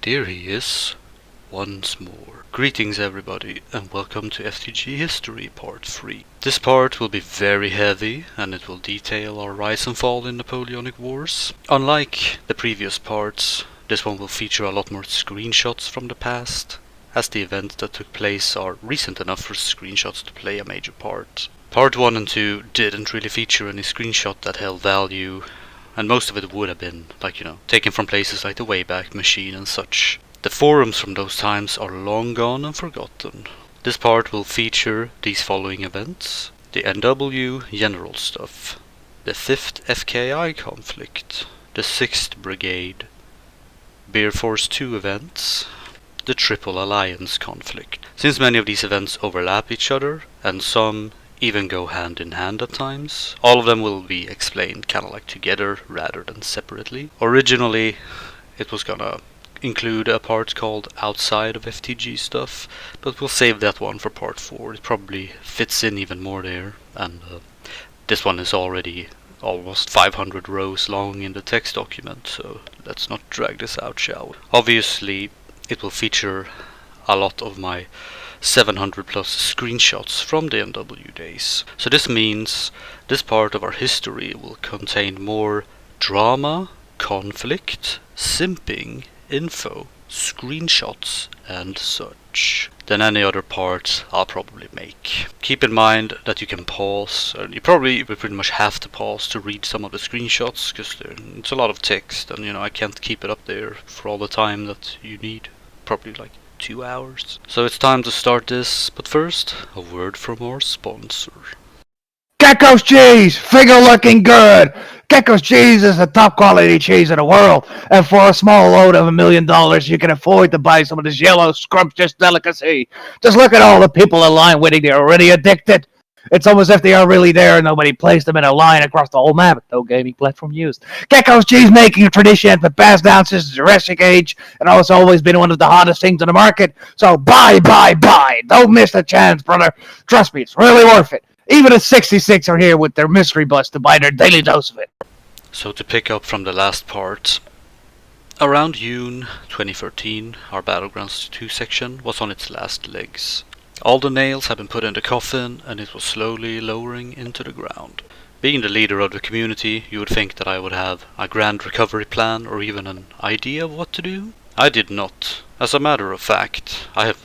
There he is, once more. Greetings everybody, and welcome to FTG History Part 3. This part will be very heavy, and it will detail our rise and fall in Napoleonic Wars. Unlike the previous parts, this one will feature a lot more screenshots from the past, as the events that took place are recent enough for screenshots to play a major part. Part 1 and 2 didn't really feature any screenshot that held value, and most of it would have been, taken from places like the Wayback Machine and such. The forums from those times are long gone and forgotten. This part will feature these following events: the NW General stuff, the 5th FKI conflict, the 6th Brigade, Bear Force 2 events, the Triple Alliance conflict. Since many of these events overlap each other, and some even go hand in hand at times, all of them will be explained kinda like together rather than separately. Originally, it was gonna include a part called Outside of FTG stuff, but we'll save that one for part 4. It probably fits in even more there, and this one is already almost 500 rows long in the text document, so let's not drag this out, shall we? Obviously, it will feature a lot of my 700 plus screenshots from the NW days. So this means this part of our history will contain more drama, conflict, simping, info, screenshots and such than any other part I'll probably make. Keep in mind that you can pause, and you pretty much have to pause to read some of the screenshots, because it's a lot of text, and I can't keep it up there for all the time that you need. Probably like 2 hours. So it's time to start this, but first, a word from our sponsor. Gecko's cheese, finger looking good. Gecko's cheese is the top quality cheese in the world, and for a small load of $1 million, you can afford to buy some of this yellow, scrumptious delicacy. Just look at all the people in line waiting; they're already addicted. It's almost as if they are really there and nobody placed them in a line across the whole map. No gaming platform used. Gecko's cheese making a tradition that passed down since the Jurassic Age, and it's always been one of the hottest things on the market. So buy. Don't miss the chance, brother. Trust me, it's really worth it. Even the 66 are here with their mystery bus to buy their daily dose of it. So to pick up from the last part, around June 2013, our Battlegrounds 2 section was on its last legs. All the nails had been put in the coffin, and it was slowly lowering into the ground. Being the leader of the community, you would think that I would have a grand recovery plan or even an idea of what to do. I did not. As a matter of fact, I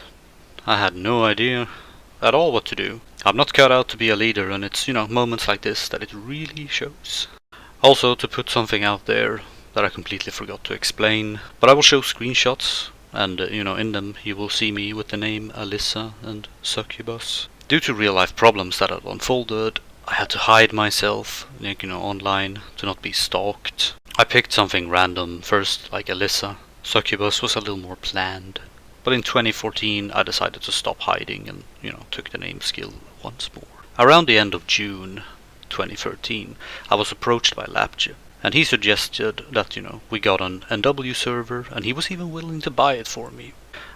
had no idea at all what to do. I'm not cut out to be a leader, and it's, moments like this that it really shows. Also, to put something out there that I completely forgot to explain, but I will show screenshots, and in them you will see me with the name Alyssa and Succubus. Due to real life problems that had unfolded, I had to hide myself, online, to not be stalked. I picked something random first, like Alyssa. Succubus was a little more planned. But in 2014 I decided to stop hiding and, took the name skill once more. Around the end of June 2013, I was approached by Lapje, and he suggested that, we got an NW server, and he was even willing to buy it for me.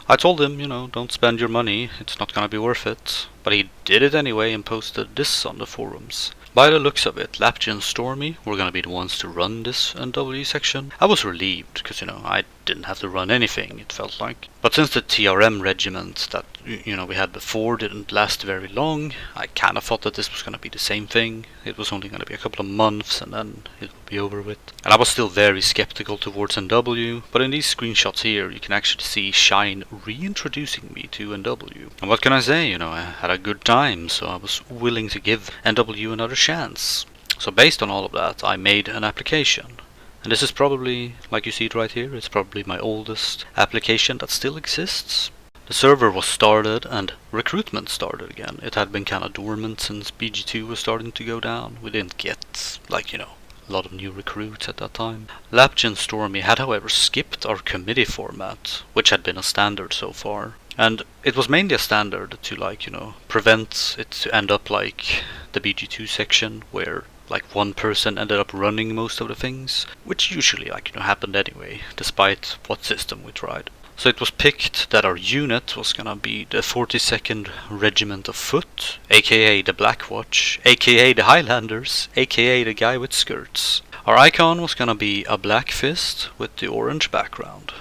I told him, don't spend your money, it's not gonna be worth it. But he did it anyway and posted this on the forums. By the looks of it, Lapje and Stormy were gonna be the ones to run this NW section. I was relieved, because, I didn't have to run anything, it felt like. But since the TRM regiment that, we had before didn't last very long, I kinda thought that this was gonna be the same thing. It was only gonna be a couple of months and then it would be over with. And I was still very skeptical towards NW, but in these screenshots here, you can actually see Shine reintroducing me to NW. And what can I say, I had a good time, so I was willing to give NW another chance. So based on all of that, I made an application. And this is probably, like you see it right here, it's probably my oldest application that still exists. The server was started and recruitment started again. It had been kinda dormant since BG2 was starting to go down. We didn't get, a lot of new recruits at that time. Lapje and Stormy had however skipped our committee format, which had been a standard so far. And it was mainly a standard to prevent it to end up like the BG2 section, where one person ended up running most of the things, which usually happened anyway, despite what system we tried. So it was picked that our unit was gonna be the 42nd Regiment of Foot, aka the Black Watch, aka the Highlanders, aka the guy with skirts. Our icon was gonna be a black fist with the orange background.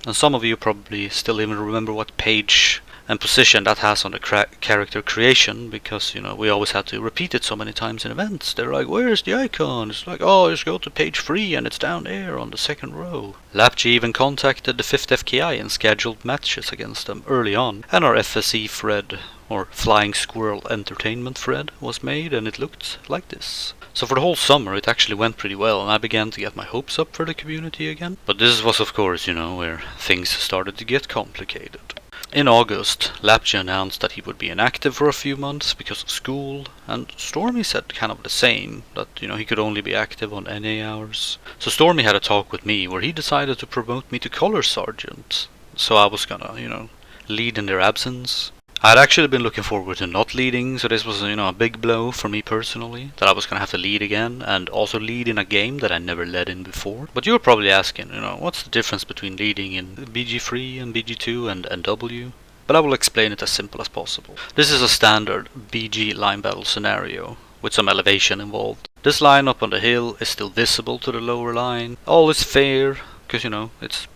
And some of you probably still even remember what page and position that has on the character creation, because we always had to repeat it so many times in events. They're like, where's the icon? It's like, oh, just go to page 3 and it's down there on the second row. Lapg even contacted the 5th FKI and scheduled matches against them early on, and our FSE thread, or Flying Squirrel Entertainment thread, was made, and it looked like this. So for the whole summer it actually went pretty well, and I began to get my hopes up for the community again. But this was of course, where things started to get complicated. In August, Lapj announced that he would be inactive for a few months because of school, and Stormy said kind of the same, that he could only be active on NA hours. So Stormy had a talk with me where he decided to promote me to Color Sergeant, so I was gonna, lead in their absence. I had actually been looking forward to not leading, so this was, a big blow for me personally, that I was gonna have to lead again, and also lead in a game that I never led in before. But you're probably asking, what's the difference between leading in BG3 and BG2 and NW? But I will explain it as simple as possible. This is a standard BG line battle scenario, with some elevation involved. This line up on the hill is still visible to the lower line. All is fair, because, it's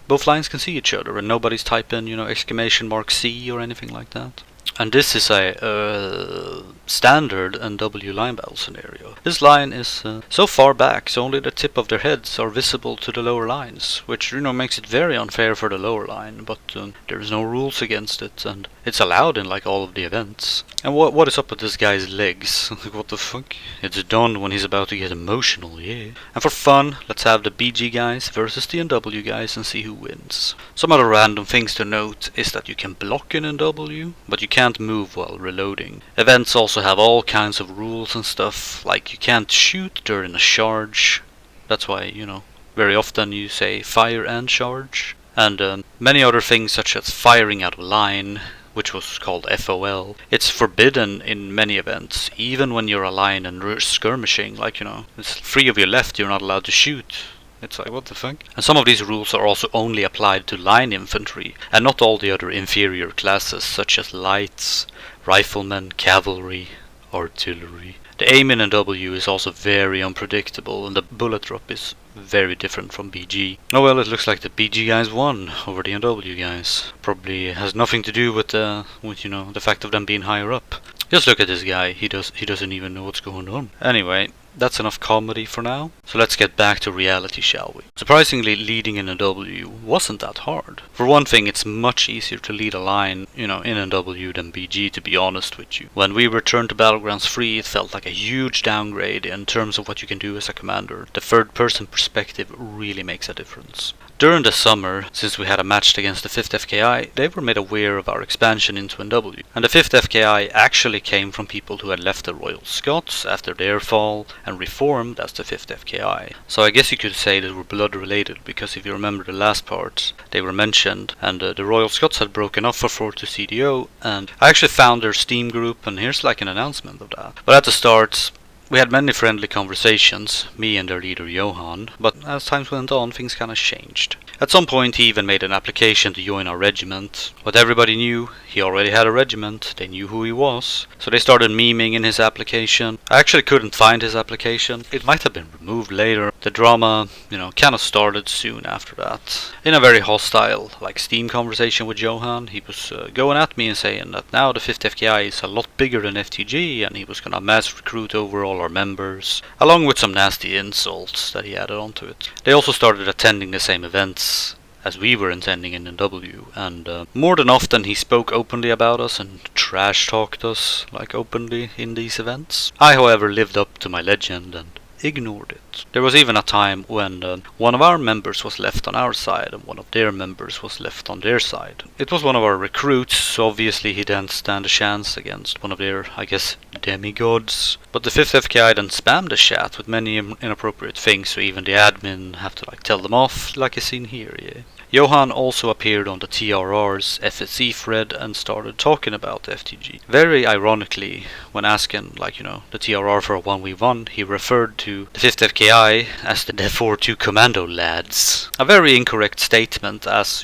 both lines can see each other and nobody's typing, exclamation mark C or anything like that. And this is a standard NW line battle scenario. This line is so far back, so only the tip of their heads are visible to the lower lines, which makes it very unfair for the lower line, but there is no rules against it, and it's allowed in like all of the events. And what is up with this guy's legs? Like, what the fuck? It's done when he's about to get emotional, yeah. And for fun, let's have the BG guys versus the NW guys and see who wins. Some other random things to note is that you can block in NW, but you can't move while reloading. Events also have all kinds of rules and stuff, like you can't shoot during a charge. That's why, very often you say fire and charge. And many other things such as firing out of line, which was called FOL. It's forbidden in many events, even when you're a line and skirmishing, like, it's 3 of you left, you're not allowed to shoot. It's like, what the fuck? And some of these rules are also only applied to line infantry, and not all the other inferior classes, such as lights, riflemen, cavalry, artillery. The aim in NW is also very unpredictable, and the bullet drop is very different from BG. Oh well, it looks like the BG guys won over the NW guys. Probably has nothing to do with the fact of them being higher up. Just look at this guy, he doesn't even know what's going on. Anyway, that's enough comedy for now. So let's get back to reality, shall we? Surprisingly, leading in a W wasn't that hard. For one thing, it's much easier to lead a line, in a W than BG, to be honest with you. When we returned to Battlegrounds 3, it felt like a huge downgrade in terms of what you can do as a commander. The third-person perspective really makes a difference. During the summer, since we had a match against the 5th FKI, they were made aware of our expansion into NW. And the 5th FKI actually came from people who had left the Royal Scots after their fall and reformed as the 5th FKI. So I guess you could say they were blood related, because if you remember the last part, they were mentioned, and the Royal Scots had broken off for 4-2 CDO, and I actually found their Steam group, and here's like an announcement of that. But at the start, we had many friendly conversations, me and their leader Johan, but as time went on, things kinda changed. At some point he even made an application to join our regiment, but everybody knew he already had a regiment, they knew who he was, so they started memeing in his application. I actually couldn't find his application, it might have been removed later. The drama, kinda started soon after that. In a very hostile, Steam conversation with Johan, he was going at me and saying that now the 5th FKI is a lot bigger than FTG, and he was gonna mass recruit over all our members, along with some nasty insults that he added onto it. They also started attending the same events as we were attending in NW, and more than often he spoke openly about us and trash talked us openly in these events. I, however, lived up to my legend and ignored it. There was even a time when one of our members was left on our side and one of their members was left on their side. It was one of our recruits, so obviously he didn't stand a chance against one of their, I guess, demigods. But the 5th FKI then spammed the chat with many inappropriate things, so even the admin have to tell them off, like is seen here, yeah. Johan also appeared on the TRR's FSE thread and started talking about FTG. Very ironically, when asking, the TRR for a 1v1, he referred to the 5th FKI as the 4-2 Commando lads. A very incorrect statement, as,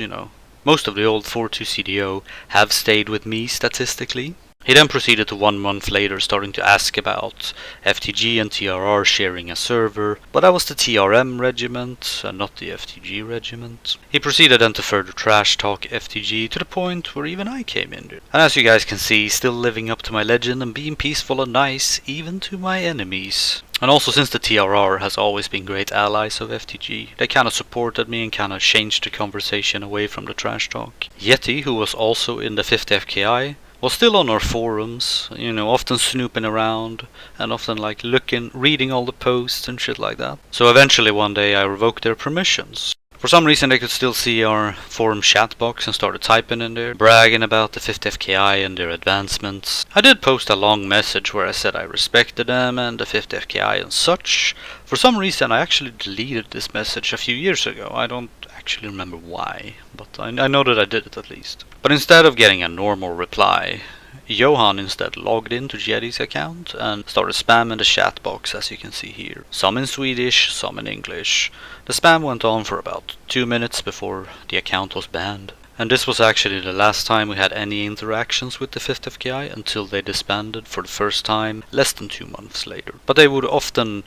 most of the old 4-2 CDO have stayed with me statistically. He then proceeded to 1 month later starting to ask about FTG and TRR sharing a server, but that was the TRM regiment and not the FTG regiment. He proceeded then to further trash talk FTG to the point where even I came in there. And as you guys can see, still living up to my legend and being peaceful and nice even to my enemies. And also, since the TRR has always been great allies of FTG, they kinda supported me and kinda changed the conversation away from the trash talk. Yeti, who was also in the 5th FKI, was still on our forums, often snooping around and often like reading all the posts and shit like that. So eventually one day I revoked their permissions. For some reason they could still see our forum chat box and started typing in there, bragging about the 5th FKI and their advancements. I did post a long message where I said I respected them and the 5th FKI and such. For some reason I actually deleted this message a few years ago. I don't actually remember why, but I know that I did it at least. But instead of getting a normal reply, Johan instead logged into Yeti's account and started spamming the chat box, as you can see here. Some in Swedish, some in English. The spam went on for about 2 minutes before the account was banned. And this was actually the last time we had any interactions with the 5th FKI until they disbanded for the first time less than 2 months later. But they would often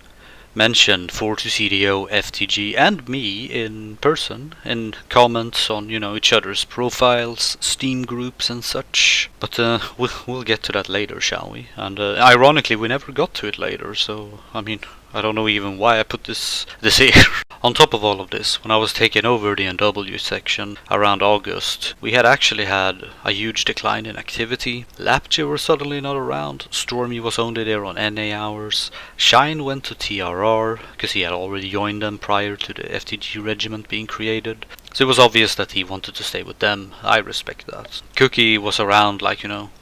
mentioned 42CDO, FTG and me in person in comments on each other's profiles, Steam groups and such. But we'll get to that later, shall we? And ironically we never got to it later, so I don't know even why I put this here. On top of all of this, when I was taking over the NW section around August, we had actually had a huge decline in activity. Lapje were suddenly not around, Stormy was only there on NA hours, Shine went to TRR, because he had already joined them prior to the FTG regiment being created. So it was obvious that he wanted to stay with them. I respect that. Cookie was around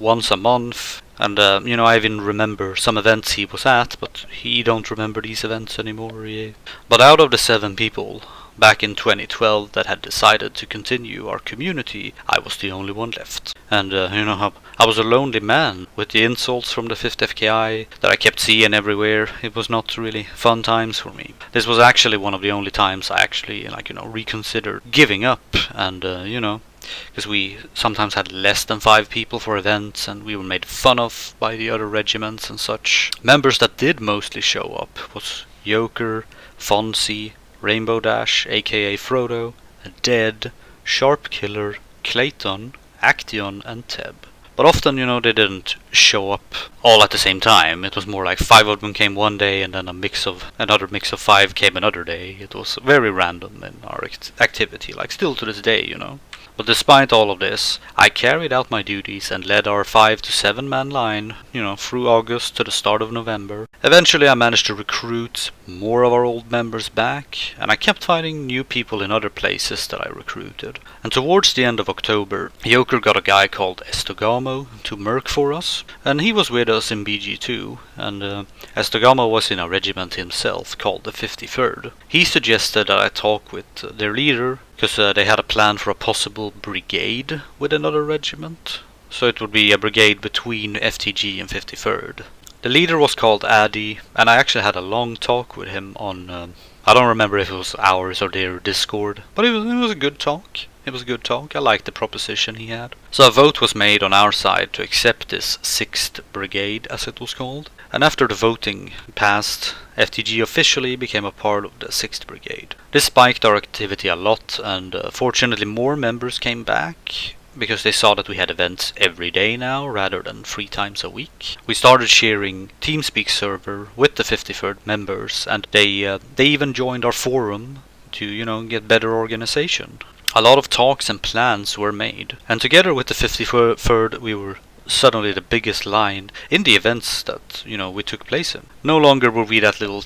once a month. And I even remember some events he was at, but he don't remember these events anymore. Yeah. But out of the 7 people back in 2012 that had decided to continue our community, I was the only one left. And I was a lonely man with the insults from the 5th FKI that I kept seeing everywhere. It was not really fun times for me. This was actually one of the only times I actually reconsidered giving up and because we sometimes had less than 5 people for events and we were made fun of by the other regiments and such. Members that did mostly show up was Joker, Fonzie, Rainbow Dash, aka Frodo, Dead, Sharp Killer, Clayton, Action and Teb. But often, they didn't show up all at the same time. It was more like 5 of them came one day and then another mix of 5 came another day. It was very random in our activity, still to this day, But despite all of this, I carried out my duties and led our 5 to 7 man line, through August to the start of November. Eventually I managed to recruit more of our old members back, and I kept finding new people in other places that I recruited. And towards the end of October, Joker got a guy called Estogamo to merc for us, and he was with us in BG2, and Estogamo was in a regiment himself called the 53rd. He suggested that I talk with their leader, because they had a plan for a possible brigade with another regiment. So it would be a brigade between FTG and 53rd. The leader was called Addy, and I actually had a long talk with him on, I don't remember if it was ours or their Discord, but it was a good talk. It was a good talk. I liked the proposition he had. So a vote was made on our side to accept this 6th Brigade, as it was called. And after the voting passed, FTG officially became a part of the 6th Brigade. This spiked our activity a lot, and fortunately more members came back, because they saw that we had events every day now, rather than 3 times a week. We started sharing TeamSpeak server with the 53rd members, and they even joined our forum to, get better organization. A lot of talks and plans were made, and together with the 53rd we were suddenly the biggest line in the events that we took place in. No longer were we that little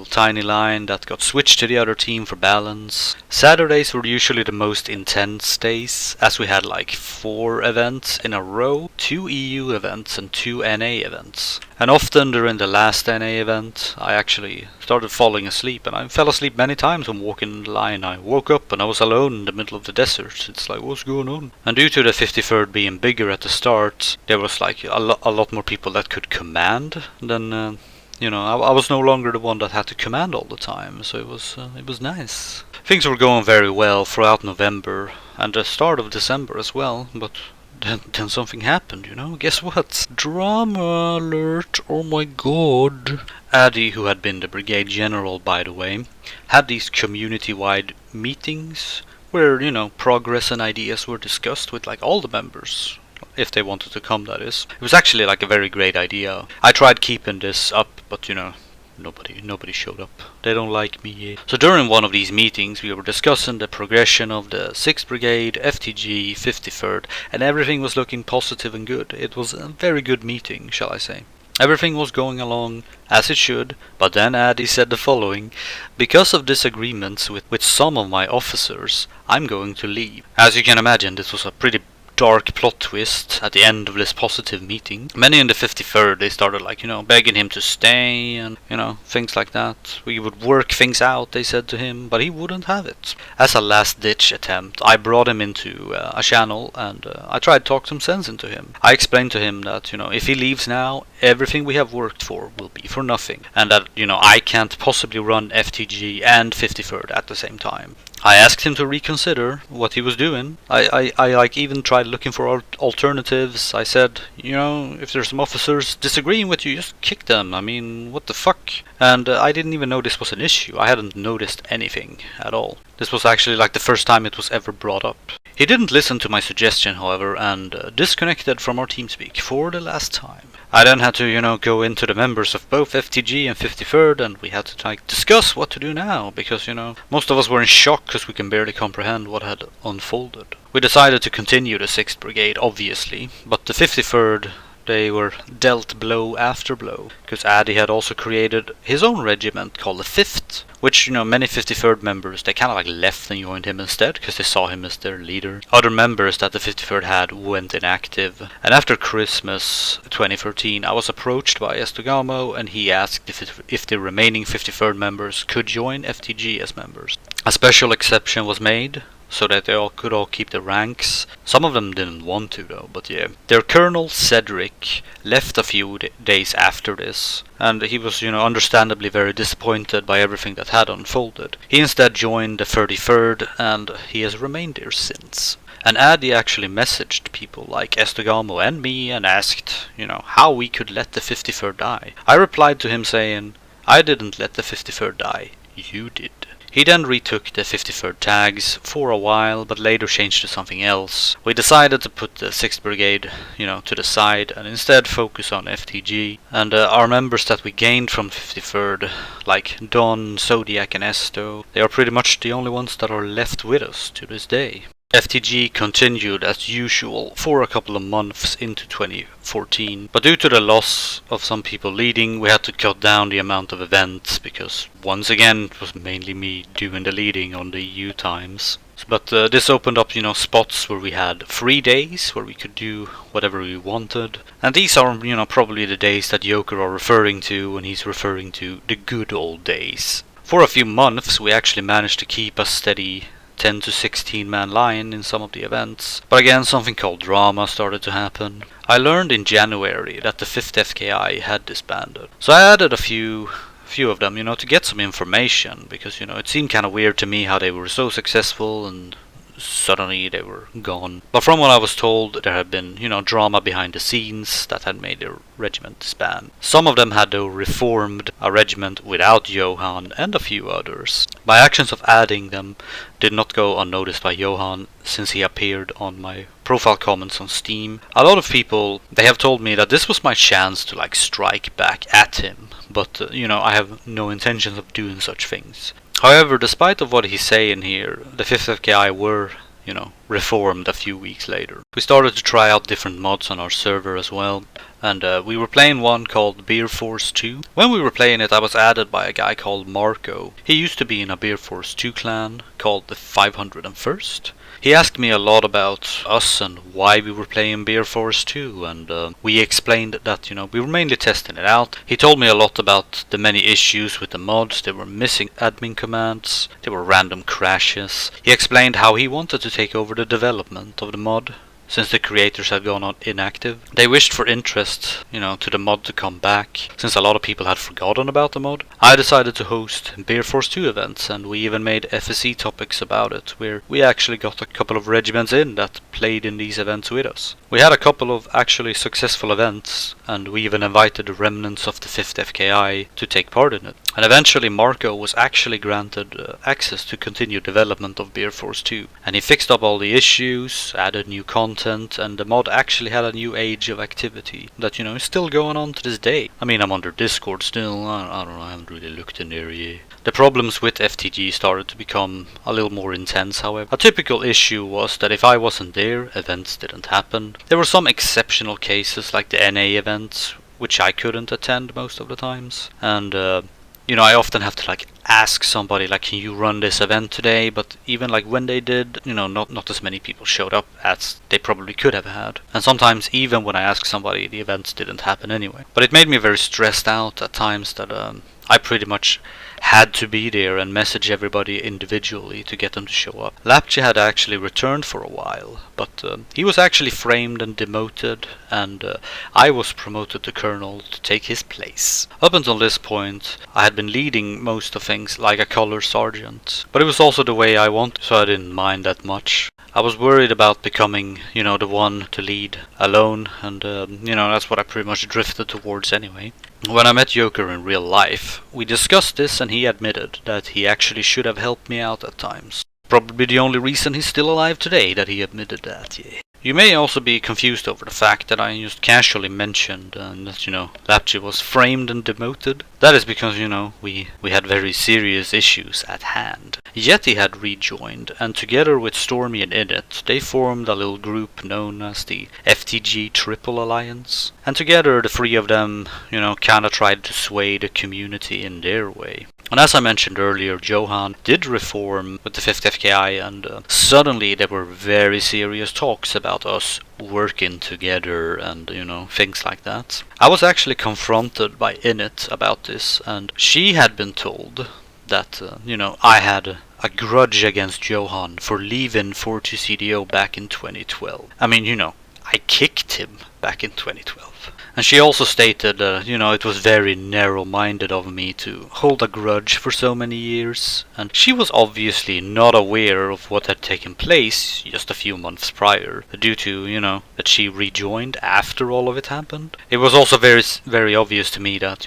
tiny line that got switched to the other team for balance. Saturdays were usually the most intense days, as we had 4 events in a row, 2 EU events and 2 NA events. And often during the last NA event I actually started falling asleep, and I fell asleep many times when walking the line. I woke up and I was alone in the middle of the desert. It's like, what's going on? And due to the 53rd being bigger at the start, there was a lot more people that could command than I was no longer the one that had to command all the time, so it was nice. Things were going very well throughout November and the start of December as well, but then something happened, you know? Guess what? Drama alert, oh my god. Addy, who had been the brigade general by the way, had these community-wide meetings where, you know, progress and ideas were discussed with like all the members. If they wanted to come, that is. It was actually like a very great idea. I tried keeping this up, but you know, nobody showed up. They don't like me. So during one of these meetings we were discussing the progression of the 6th Brigade, FTG, 53rd, and everything was looking positive and good. It was a very good meeting, shall I say. Everything was going along as it should, but then Addy said the following: "Because of disagreements with some of my officers, I'm going to leave." As you can imagine, this was a pretty dark plot twist at the end of this positive meeting. Many in the 53rd, they started like, you know, begging him to stay and, you know, things like that. We would work things out, they said to him, but he wouldn't have it. As a last ditch attempt, I brought him into a channel and I tried to talk some sense into him. I explained to him that, you know, if he leaves now, everything we have worked for will be for nothing, and that, you know, I can't possibly run FTG and 53rd at the same time. I asked him to reconsider what he was doing. I like even tried looking for alternatives. I said, you know, if there's some officers disagreeing with you, just kick them. I mean, what the fuck? And I didn't even know this was an issue. I hadn't noticed anything at all. This was actually like the first time it was ever brought up. He didn't listen to my suggestion, however, and disconnected from our TeamSpeak for the last time. I then had to, you know, go into the members of both FTG and 53rd, and we had to like discuss what to do now, because, you know, most of us were in shock because we can barely comprehend what had unfolded. We decided to continue the 6th Brigade, obviously, but the 53rd, they were dealt blow after blow, because Addy had also created his own regiment called the 5th, which, you know, many 53rd members, they kind of like left and joined him instead, because they saw him as their leader. Other members that the 53rd had went inactive, and after Christmas 2013, I was approached by Estogamo, and he asked if the remaining 53rd members could join FTG as members. A special exception was made, so that they could all keep their ranks. Some of them didn't want to though, but yeah. Their colonel, Cedric, left a few days after this, and he was, you know, understandably very disappointed by everything that had unfolded. He instead joined the 33rd, and he has remained there since. And Addy actually messaged people like Estogamo and me and asked, you know, how we could let the 53rd die. I replied to him saying, "I didn't let the 53rd die, you did." He then retook the 53rd tags for a while, but later changed to something else. We decided to put the 6th Brigade, you know, to the side and instead focus on FTG. And our members that we gained from 53rd, like Don, Zodiac and Esto, they are pretty much the only ones that are left with us to this day. FTG continued as usual for a couple of months into 2014, but due to the loss of some people leading, we had to cut down the amount of events, because once again it was mainly me doing the leading on the EU times. But this opened up, you know, spots where we had free days where we could do whatever we wanted, and these are, you know, probably the days that Joker are referring to when he's referring to the good old days. For a few months we actually managed to keep a steady 10 to 16 man line in some of the events, but again something called drama started to happen. I learned in January that the 5th FKI had disbanded, so I added a few of them, you know, to get some information, because, you know, it seemed kind of weird to me how they were so successful and suddenly they were gone. But from what I was told, there had been, you know, drama behind the scenes that had made their regiment disband. Some of them had though reformed a regiment without Johan, and a few others. My actions of adding them did not go unnoticed by Johan, since he appeared on my profile comments on Steam. A lot of people, they have told me that this was my chance to like strike back at him, but you know, I have no intentions of doing such things. However, despite of what he's saying here, the 5th FKI were, you know, reformed a few weeks later. We started to try out different mods on our server as well, and we were playing one called Beer Force 2. When we were playing it, I was added by a guy called Marco. He used to be in a Beer Force 2 clan called the 501st. He asked me a lot about us and why we were playing Beer Force 2, and we explained that, you know, we were mainly testing it out. He told me a lot about the many issues with the mods. There were missing admin commands, there were random crashes. He explained how he wanted to take over the development of the mod, since the creators had gone on inactive. They wished for interest, you know, to the mod to come back, since a lot of people had forgotten about the mod. I decided to host Beer Force 2 events, and we even made FSC topics about it, where we actually got a couple of regiments in that played in these events with us. We had a couple of actually successful events, and we even invited the remnants of the 5th FKI to take part in it. And eventually Marco was actually granted access to continue development of Beer Force 2. And he fixed up all the issues, added new content, and the mod actually had a new age of activity that, is still going on to this day. I mean, I'm under Discord still, I don't know, I haven't really looked in there yet. The problems with FTG started to become a little more intense, however. A typical issue was that if I wasn't there, events didn't happen. There were some exceptional cases like the NA events, which I couldn't attend most of the times. And, I often have to ask somebody can you run this event today? But even when they did, not as many people showed up as they probably could have had. And sometimes even when I asked somebody, the events didn't happen anyway. But it made me very stressed out at times that I pretty much had to be there and message everybody individually to get them to show up. Lapchi had actually returned for a while, but he was actually framed and demoted, and I was promoted to colonel to take his place. Up until this point, I had been leading most of things like a color sergeant, but it was also the way I wanted, so I didn't mind that much. I was worried about becoming, the one to lead alone, and, that's what I pretty much drifted towards anyway. When I met Joker in real life, we discussed this and he admitted that he actually should have helped me out at times. Probably the only reason he's still alive today that he admitted that, yeah. You may also be confused over the fact that I just casually mentioned that, Lapchi was framed and demoted. That is because, we had very serious issues at hand. Yeti had rejoined, and together with Stormy and Init, they formed a little group known as the FTG Triple Alliance. And together, the three of them, kinda tried to sway the community in their way. And as I mentioned earlier, Johan did reform with the 5th FKI, and suddenly there were very serious talks about us working together and, things like that. I was actually confronted by Init about this, and she had been told that, I had a grudge against Johan for leaving 42CDO back in 2012. I mean, I kicked him back in 2012. And she also stated that, it was very narrow-minded of me to hold a grudge for so many years. And she was obviously not aware of what had taken place just a few months prior, due to, that she rejoined after all of it happened. It was also very, very obvious to me that,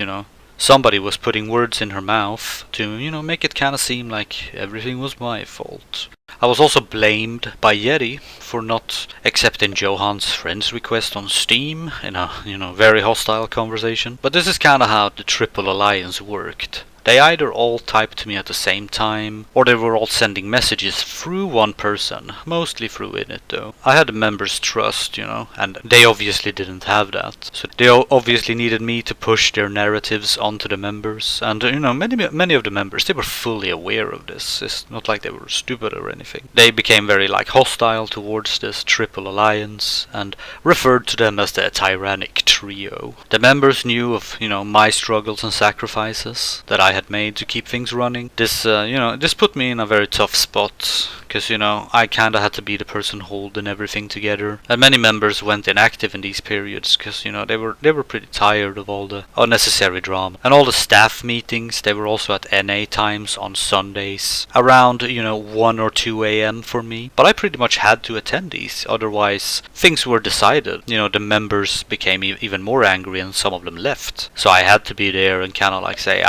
somebody was putting words in her mouth to, make it kind of seem like everything was my fault. I was also blamed by Yeti for not accepting Johan's friend's request on Steam in a, very hostile conversation. But this is kinda how the Triple Alliance worked. They either all typed to me at the same time, or they were all sending messages through one person, mostly through Init though. I had the members' trust, and they obviously didn't have that. So they obviously needed me to push their narratives onto the members, and many of the members, they were fully aware of this. It's not like they were stupid or anything. They became very hostile towards this Triple Alliance, and referred to them as the tyrannic trio. The members knew of, my struggles and sacrifices that I had made to keep things running. This, this put me in a very tough spot, because, I kinda had to be the person holding everything together. And many members went inactive in these periods, because, they were pretty tired of all the unnecessary drama. And all the staff meetings, they were also at NA times on Sundays, around, 1 or 2 a.m. for me. But I pretty much had to attend these, otherwise things were decided. The members became even more angry and some of them left. So I had to be there and kinda say,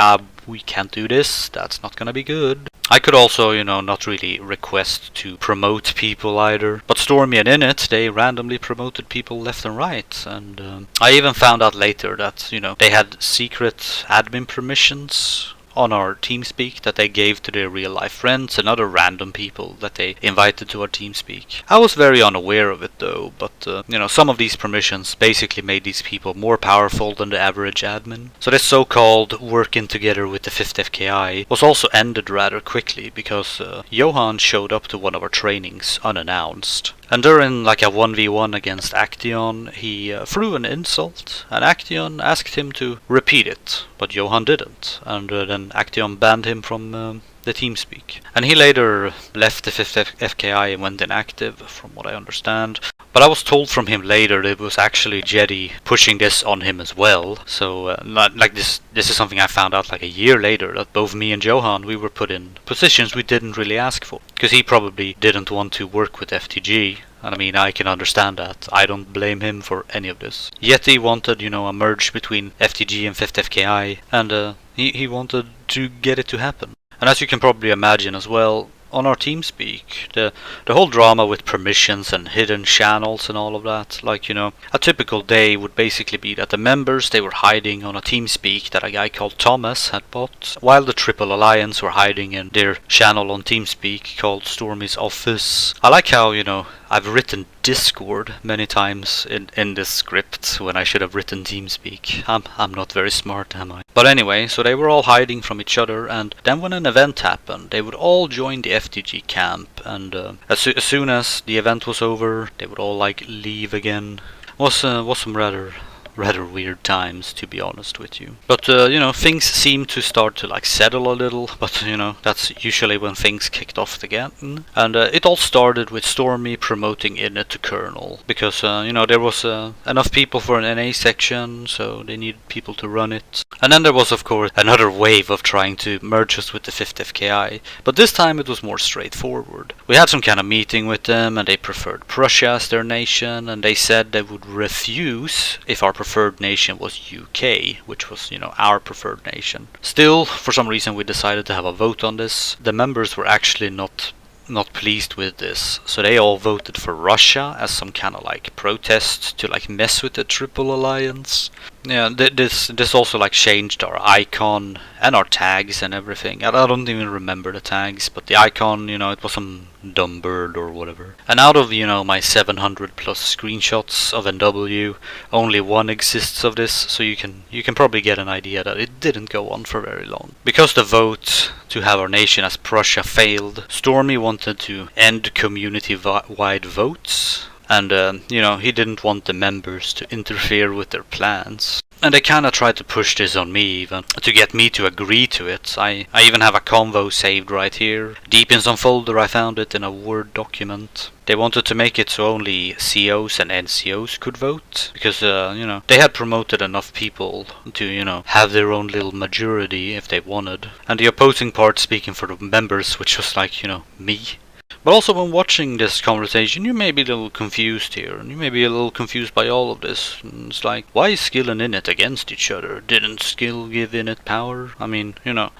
we can't do this, that's not gonna be good. I could also, not really request to promote people either. But Stormy and Init, they randomly promoted people left and right. And I even found out later that, they had secret admin permissions on our TeamSpeak that they gave to their real life friends and other random people that they invited to our TeamSpeak. I was very unaware of it though, but some of these permissions basically made these people more powerful than the average admin. So this so-called working together with the 5th FKI was also ended rather quickly because Johan showed up to one of our trainings unannounced. And during a 1v1 against Action, he threw an insult, and Action asked him to repeat it, but Johan didn't, and then Action banned him from the TeamSpeak. And he later left the 5th FKI and went inactive, from what I understand. But I was told from him later that it was actually Jedi pushing this on him as well. So, this is something I found out a year later, that both me and Johan, we were put in positions we didn't really ask for. Because he probably didn't want to work with FTG, And I mean, I can understand that. I don't blame him for any of this. Yeti wanted, a merge between FTG and 5th FKI, and he wanted to get it to happen. And as you can probably imagine as well, on our TeamSpeak, the whole drama with permissions and hidden channels and all of that, like, a typical day would basically be that the members, they were hiding on a TeamSpeak that a guy called Thomas had bought, while the Triple Alliance were hiding in their channel on TeamSpeak called Stormy's Office. I like how, I've written Discord many times in this script when I should have written TeamSpeak. I'm not very smart, am I? But anyway, so they were all hiding from each other, and then when an event happened, they would all join the FTG camp, and as soon as the event was over, they would all leave again. Was some rather weird times, to be honest with you. But things seem to start to settle a little, but that's usually when things kicked off again. And it all started with Stormy promoting Init to Kernel, because there was enough people for an NA section, so they needed people to run it. And then there was, of course, another wave of trying to merge us with the 5th FKI, but this time it was more straightforward. We had some kind of meeting with them, and they preferred Prussia as their nation, and they said they would refuse if our preferred nation was UK, which was, our preferred nation. Still, for some reason we decided to have a vote on this. The members were actually not pleased with this, so they all voted for Russia as some kind of protest to mess with the Triple Alliance. Yeah, this also changed our icon and our tags and everything. I don't even remember the tags, but the icon, it was some dumb bird or whatever. And out of my 700 plus screenshots of NW, only one exists of this, so you can probably get an idea that it didn't go on for very long. Because the vote to have our nation as Prussia failed, Stormy wanted to end community-wide votes. And, he didn't want the members to interfere with their plans. And they kinda tried to push this on me even, to get me to agree to it. I even have a convo saved right here. Deep in some folder I found it in a Word document. They wanted to make it so only COs and NCOs could vote, because, they had promoted enough people to, have their own little majority if they wanted. And the opposing part speaking for the members, which was me. But also when watching this conversation, you may be a little confused here, and you may be a little confused by all of this. And it's why is Skill and Init against each other? Didn't Skill give Init power? I mean,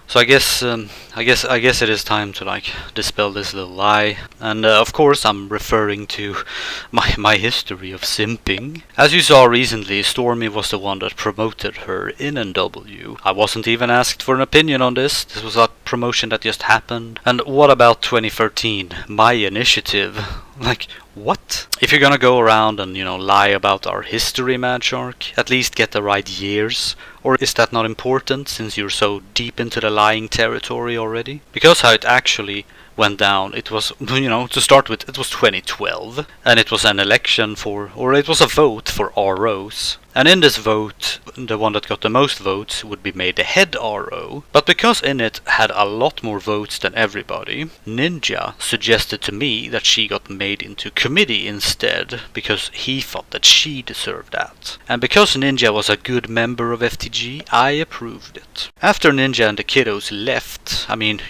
So I guess it is time to dispel this little lie. And of course, I'm referring to my history of simping. As you saw recently, Stormy was the one that promoted her in NW. I wasn't even asked for an opinion on this. This was a promotion that just happened. And what about 2013? My initiative. What? If you're gonna go around and, lie about our history, Mad Shark, at least get the right years. Or is that not important, since you're so deep into the lying territory already? Because how it actually went down, it was, to start with, it was 2012, and it was an election or it was a vote for ROs. And in this vote, the one that got the most votes would be made the head RO. But because Init had a lot more votes than everybody, Ninja suggested to me that she got made into committee instead, because he thought that she deserved that. And because Ninja was a good member of FTG, I approved it. After Ninja and the kiddos left, I mean,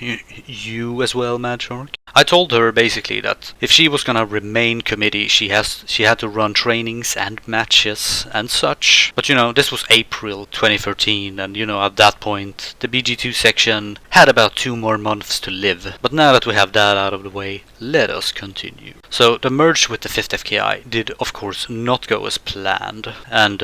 you as well, Mad Shark, I told her basically that if she was gonna remain committee, she had to run trainings and matches and such. But this was April 2013, and at that point the BG2 section had about 2 more months to live. But now that we have that out of the way, let us continue. So the merge with the 5th FKI did of course not go as planned, and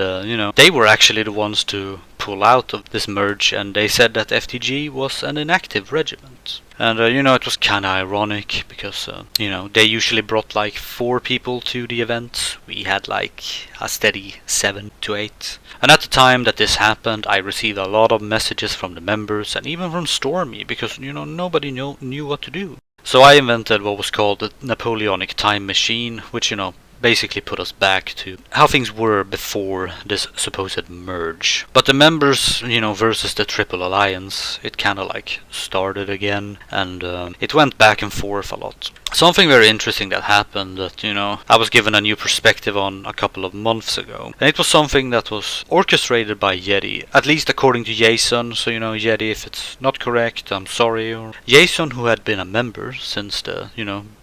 they were actually the ones to pull out of this merge, and they said that FTG was an inactive regiment. And it was kinda ironic, because they usually brought 4 people to the event. We had a steady 7 to 8. And at the time that this happened, I received a lot of messages from the members, and even from Stormy, because nobody knew what to do. So I invented what was called the Napoleonic time machine, which basically put us back to how things were before this supposed merge. But the members, versus the Triple Alliance, it kind of like started again, and it went back and forth a lot. Something very interesting that happened that, I was given a new perspective on a couple of months ago. And it was something that was orchestrated by Yeti, at least according to Jason. So, Yeti, if it's not correct, I'm sorry. Or Jason, who had been a member since the,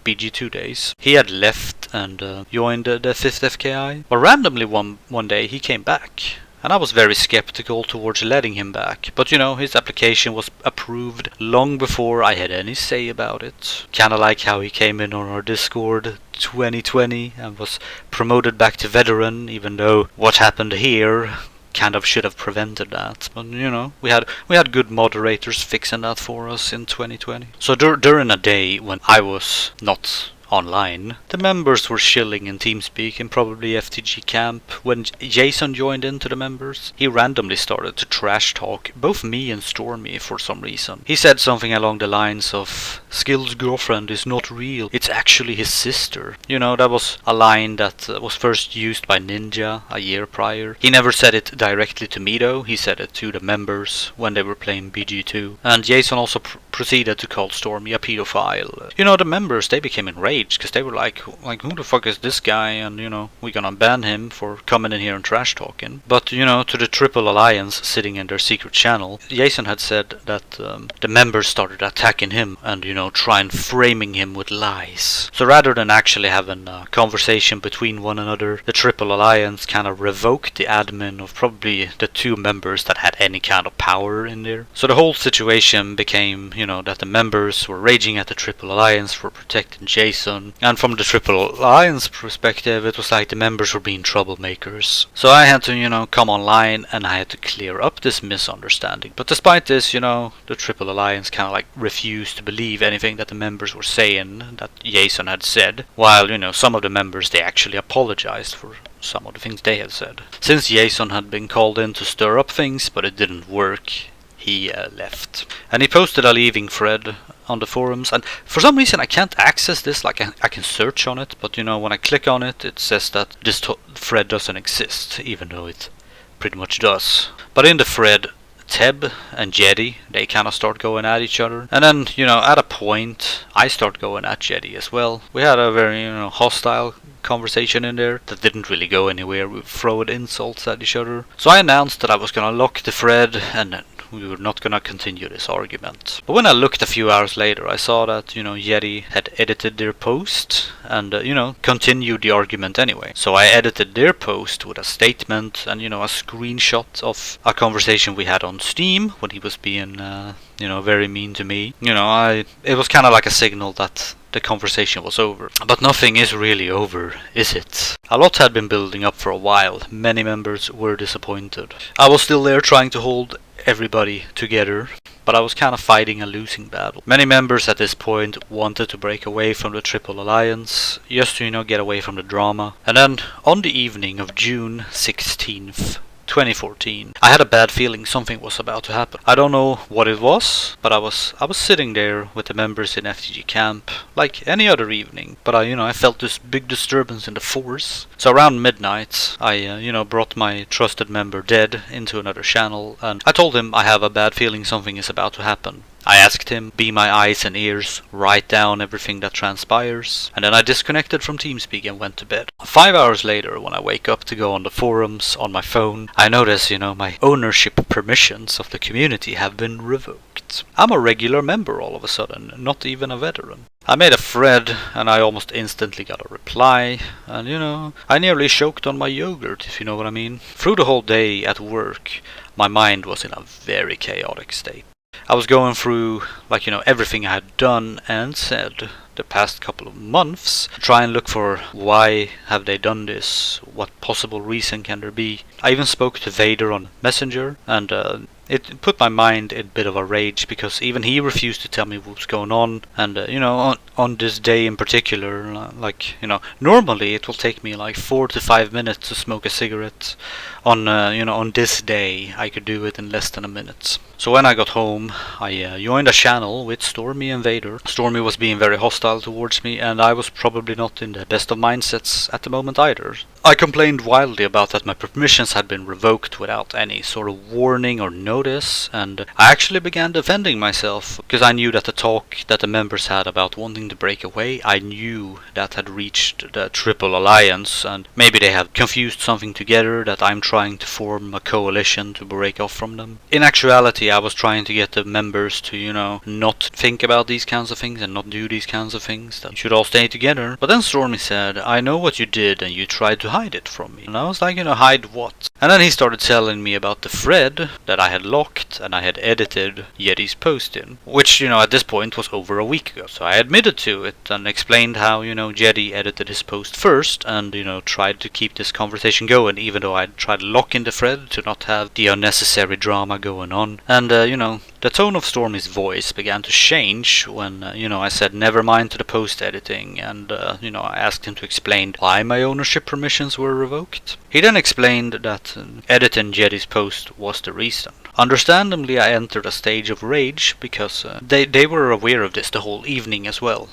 BG2 days, he had left and joined the 5th FKI. But randomly one day he came back. And I was very skeptical towards letting him back. But his application was approved long before I had any say about it. Kinda like how he came in on our Discord 2020 and was promoted back to veteran, even though what happened here kind of should have prevented that. But we had good moderators fixing that for us in 2020. So during a day when I was not online, the members were chilling in TeamSpeak in probably FTG camp. When Jason joined into the members, he randomly started to trash talk both me and Stormy for some reason. He said something along the lines of, "Skill's girlfriend is not real, it's actually his sister." That was a line that was first used by Ninja a year prior. He never said it directly to me though, he said it to the members when they were playing BG2. And Jason also proceeded to call Stormy a pedophile. The members, they became enraged because they were like, who the fuck is this guy? And we're gonna ban him for coming in here and trash talking. But to the Triple Alliance sitting in their secret channel, Jason had said that the members started attacking him and trying framing him with lies. So rather than actually having a conversation between one another, the Triple Alliance kind of revoked the admin of probably the 2 members that had any kind of power in there. So the whole situation became that the members were raging at the Triple Alliance for protecting Jason. And from the Triple Alliance perspective, it was like the members were being troublemakers. So I had to, come online and I had to clear up this misunderstanding. But despite this, the Triple Alliance kind of like refused to believe anything that the members were saying that Jason had said. While, some of the members, they actually apologized for some of the things they had said. Since Jason had been called in to stir up things, but it didn't work, he left. And he posted a leaving thread on the forums, and for some reason I can't access this, like I can search on it, but when I click on it, it says that this thread doesn't exist, even though it pretty much does. But in the thread, Teb and Jetty, they kind of start going at each other. And then, at a point, I start going at Jetty as well. We had a very, hostile conversation in there that didn't really go anywhere. We throwed insults at each other. So I announced that I was gonna lock the thread and we were not gonna continue this argument. But when I looked a few hours later, I saw that, Yeti had edited their post and, continued the argument anyway. So I edited their post with a statement and, a screenshot of a conversation we had on Steam when he was being, very mean to me. It was kind of like a signal that the conversation was over. But nothing is really over, is it? Alot had been building up for a while. Many members were disappointed. I was still there trying to hold everybody together, but I was kind of fighting a losing battle. Many members at this point wanted to break away from the Triple Alliance, just to, get away from the drama. And then, on the evening of June 16th, 2014, I had a bad feeling something was about to happen. I don't know what it was, but I was sitting there with the members in FTG camp like any other evening, but I felt this big disturbance in the force. So around midnight, I brought my trusted member Dead into another channel, and I told him I have a bad feeling something is about to happen. I asked him, be my eyes and ears, write down everything that transpires, and then I disconnected from TeamSpeak and went to bed. 5 hours later, when I wake up to go on the forums on my phone, I notice, my ownership permissions of the community have been revoked. I'm a regular member all of a sudden, not even a veteran. I made a thread and I almost instantly got a reply, and I nearly choked on my yogurt, if you know what I mean. Through the whole day at work, my mind was in a very chaotic state. I was going through, everything I had done and said the past couple of months, try and look for why have they done this, what possible reason can there be. I even spoke to Vader on Messenger, and It put my mind in a bit of a rage because even he refused to tell me what was going on. And, on this day in particular, normally it will take me like 4 to 5 minutes to smoke a cigarette. On this day, I could do it in less than a minute. So when I got home, I joined a channel with Stormy and Vader. Stormy was being very hostile towards me, and I was probably not in the best of mindsets at the moment either. I complained wildly about that my permissions had been revoked without any sort of warning or notice, and I actually began defending myself, because I knew that the talk that the members had about wanting to break away, I knew that had reached the Triple Alliance, and maybe they had confused something together, that I'm trying to form a coalition to break off from them. In actuality, I was trying to get the members to, not think about these kinds of things and not do these kinds of things, that you should all stay together. But then Stormy said, I know what you did and you tried to hide it from me. And I was like, hide what? And then he started telling me about the thread that I had locked and I had edited Yeti's post in, which, at this point was over a week ago. So I admitted to it and explained how, Yeti edited his post first and, tried to keep this conversation going, even though I tried to lock in the thread to not have the unnecessary drama going on. And, the tone of Stormy's voice began to change when, I said never mind to the post editing, and, I asked him to explain why my ownership permissions were revoked. He then explained that editing Yeti's post was the reason. Understandably, I entered a stage of rage because they were aware of this the whole evening as well.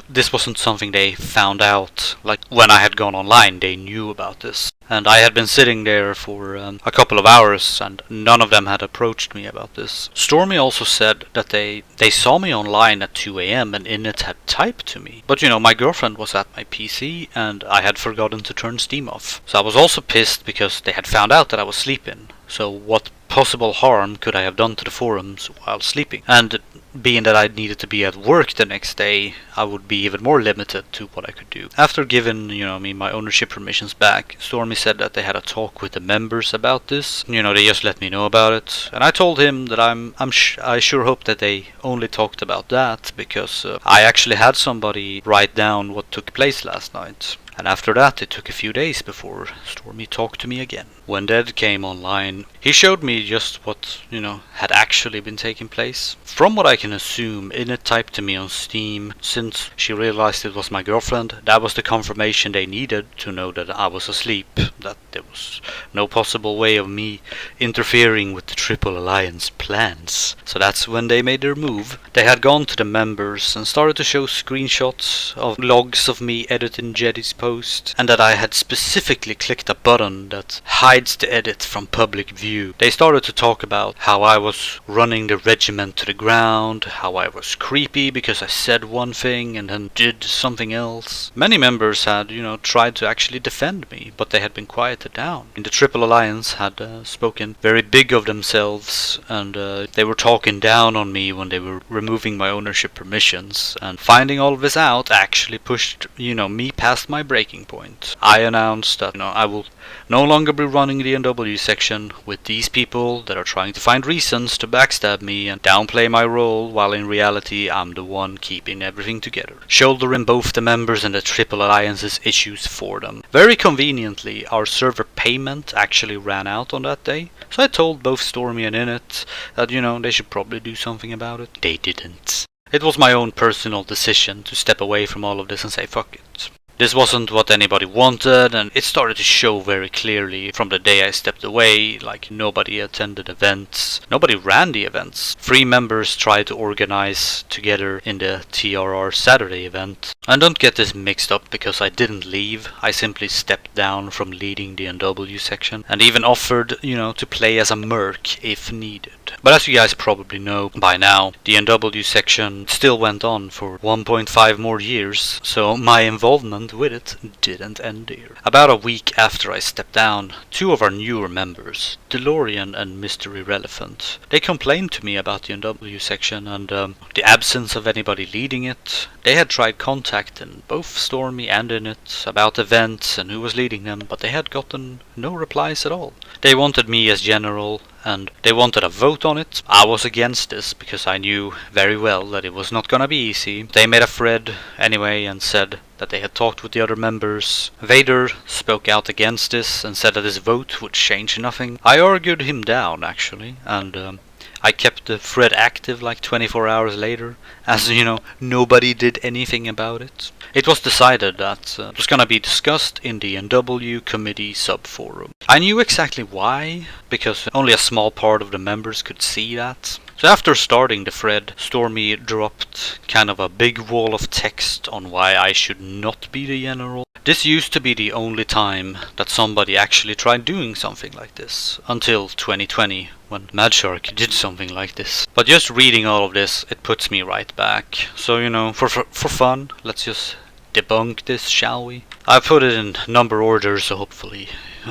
This wasn't something they found out, like when I had gone online, they knew about this. And I had been sitting there for a couple of hours and none of them had approached me about this. Stormy also said that they saw me online at 2 a.m. and Init had typed to me. But my girlfriend was at my PC and I had forgotten to turn Steam off. So I was also pissed because they had found out that I was sleeping. So what possible harm could I have done to the forums while sleeping? And being that I needed to be at work the next day, I would be even more limited to what I could do. After giving, me my ownership permissions back, Stormy said that they had a talk with the members about this. They just let me know about it. And I told him that I sure hope that they only talked about that, because I actually had somebody write down what took place last night. And after that, it took a few days before Stormy talked to me again. When Dead came online, he showed me just what, had actually been taking place. From what I can assume, Init typed to me on Steam. Since she realized it was my girlfriend, that was the confirmation they needed to know that I was asleep, that there was no possible way of me interfering with the Triple Alliance plans. So that's when they made their move. They had gone to the members and started to show screenshots of logs of me editing Yeti's post, and that I had specifically clicked a button that hides the edit from public view. They started to talk about how I was running the regiment to the ground, how I was creepy because I said one thing and then did something else. Many members had, tried to actually defend me, but they had been quieted down. The Triple Alliance had spoken very big of themselves, and they were talking down on me when they were removing my ownership permissions, and finding all of this out actually pushed, me past my breaking point. I announced that, I will no longer be running the NW section with these people that are trying to find reasons to backstab me and downplay my role, while in reality I'm the one keeping everything together, shouldering both the members and the Triple Alliance's issues for them. Very conveniently, our server payment actually ran out on that day, so I told both Stormy and Init that, they should probably do something about it. They didn't. It was my own personal decision to step away from all of this and say fuck it. This wasn't what anybody wanted, and it started to show very clearly from the day I stepped away. Like, nobody attended events, nobody ran the events. 3 members tried to organize together in the TRR Saturday event. And don't get this mixed up, because I didn't leave, I simply stepped down from leading the NW section, and even offered, to play as a merc if needed. But as you guys probably know by now, the NW section still went on for 1.5 more years, so my involvement with it didn't end there. About a week after I stepped down, 2 of our newer members, DeLorean and Mr. Irrelevant, they complained to me about the NW section and the absence of anybody leading it. They had tried contacting both Stormy and Init about events and who was leading them, but they had gotten no replies at all. They wanted me as general, and they wanted a vote on it. I was against this because I knew very well that it was not gonna be easy. They made a thread anyway and said that they had talked with the other members. Vader spoke out against this and said that his vote would change nothing. I argued him down actually, and I kept the thread active like 24 hours later, as nobody did anything about it. It was decided that it was gonna be discussed in the NW committee subforum. I knew exactly why, because only a small part of the members could see that. So after starting the thread, Stormy dropped kind of a big wall of text on why I should not be the general. This used to be the only time that somebody actually tried doing something like this, until 2020, when Madshark did something like this. But just reading all of this, it puts me right back. So, for fun, let's just debunk this, shall we? I put it in number order, so hopefully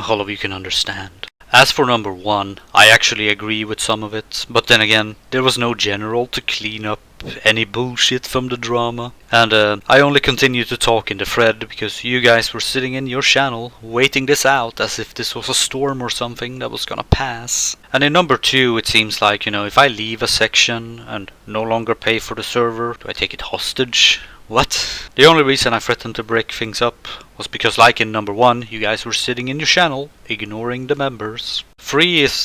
all of you can understand. As for number 1, I actually agree with some of it, but then again, there was no general to clean up any bullshit from the drama, and I only continued to talk in the thread because you guys were sitting in your channel waiting this out as if this was a storm or something that was gonna pass. And in number 2, it seems like, if I leave a section and no longer pay for the server, do I take it hostage? What? The only reason I threatened to break things up was because, like in number 1, you guys were sitting in your channel, ignoring the members. 3 is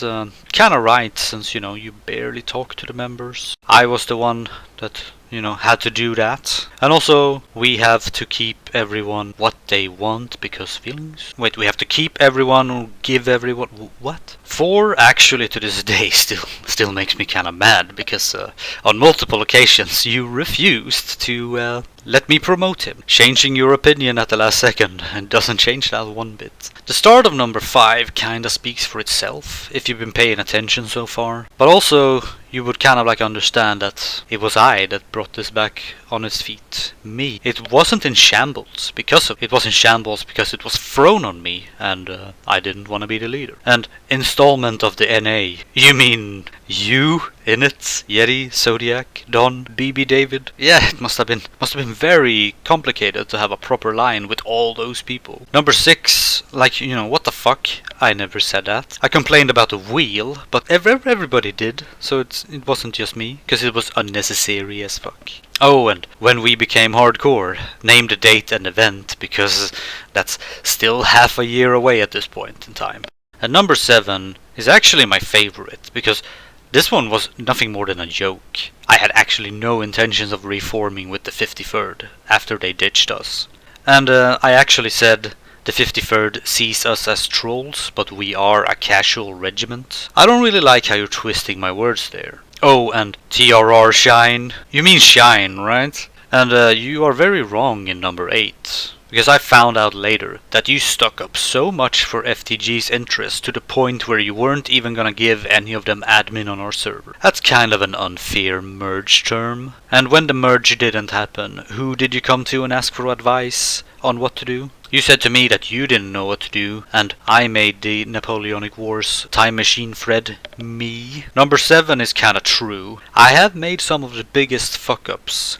kinda right, since, you barely talk to the members. I was the one that, had to do that. And also, we have to keep everyone what they want, because feelings? Wait, we have to keep everyone or give everyone... What? 4 actually to this day still makes me kinda mad, because on multiple occasions you refused to let me promote him, changing your opinion at the last second, and doesn't change that one bit. The start of number 5 kinda speaks for itself, if you've been paying attention so far. But also, you would kind of understand that it was I that brought this back on its feet. Me. It wasn't in shambles because it was in shambles because it was thrown on me, and I didn't want to be the leader. And installment of the NA. You mean you in it? Yeti, Zodiac, Don, BB David? Yeah, it must have been very complicated to have a proper line with all those people. Number 6, what the fuck? I never said that. I complained about the wheel, but everybody did, so it wasn't just me, because it was unnecessary as fuck. Oh, and when we became hardcore, name the date and event, because that's still half a year away at this point in time. And number 7 is actually my favorite, because this one was nothing more than a joke. I had actually no intentions of reforming with the 53rd after they ditched us. And I actually said, the 53rd sees us as trolls, but we are a casual regiment. I don't really like how you're twisting my words there. Oh, and TRR shine. You mean shine, right? And you are very wrong in number 8. Because I found out later that you stuck up so much for FTG's interest to the point where you weren't even gonna give any of them admin on our server. That's kind of an unfair merge term. And when the merge didn't happen, who did you come to and ask for advice on what to do? You said to me that you didn't know what to do, and I made the Napoleonic Wars time machine thread me. Number 7 is kinda true. I have made some of the biggest fuck-ups,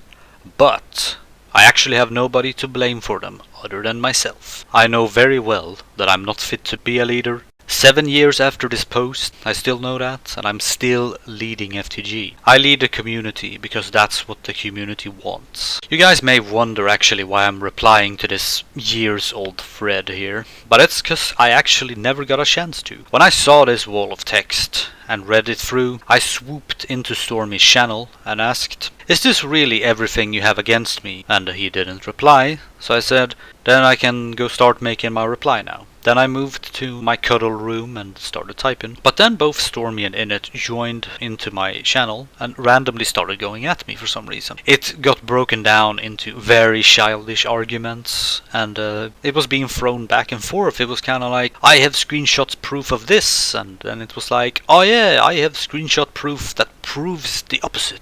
but I actually have nobody to blame for them other than myself. I know very well that I'm not fit to be a leader. 7 years after this post, I still know that, and I'm still leading FTG. I lead the community because that's what the community wants. You guys may wonder actually why I'm replying to this years old thread here, but it's cause I actually never got a chance to. When I saw this wall of text and read it through, I swooped into Stormy's channel and asked, "Is this really everything you have against me?" And he didn't reply, so I said, then I can go start making my reply now. Then I moved to my cuddle room and started typing. But then both Stormy and Init joined into my channel and randomly started going at me for some reason. It got broken down into very childish arguments, and it was being thrown back and forth. It was kind of like, I have screenshots proof of this, and then it was like, oh yeah, I have screenshot proof that proves the opposite.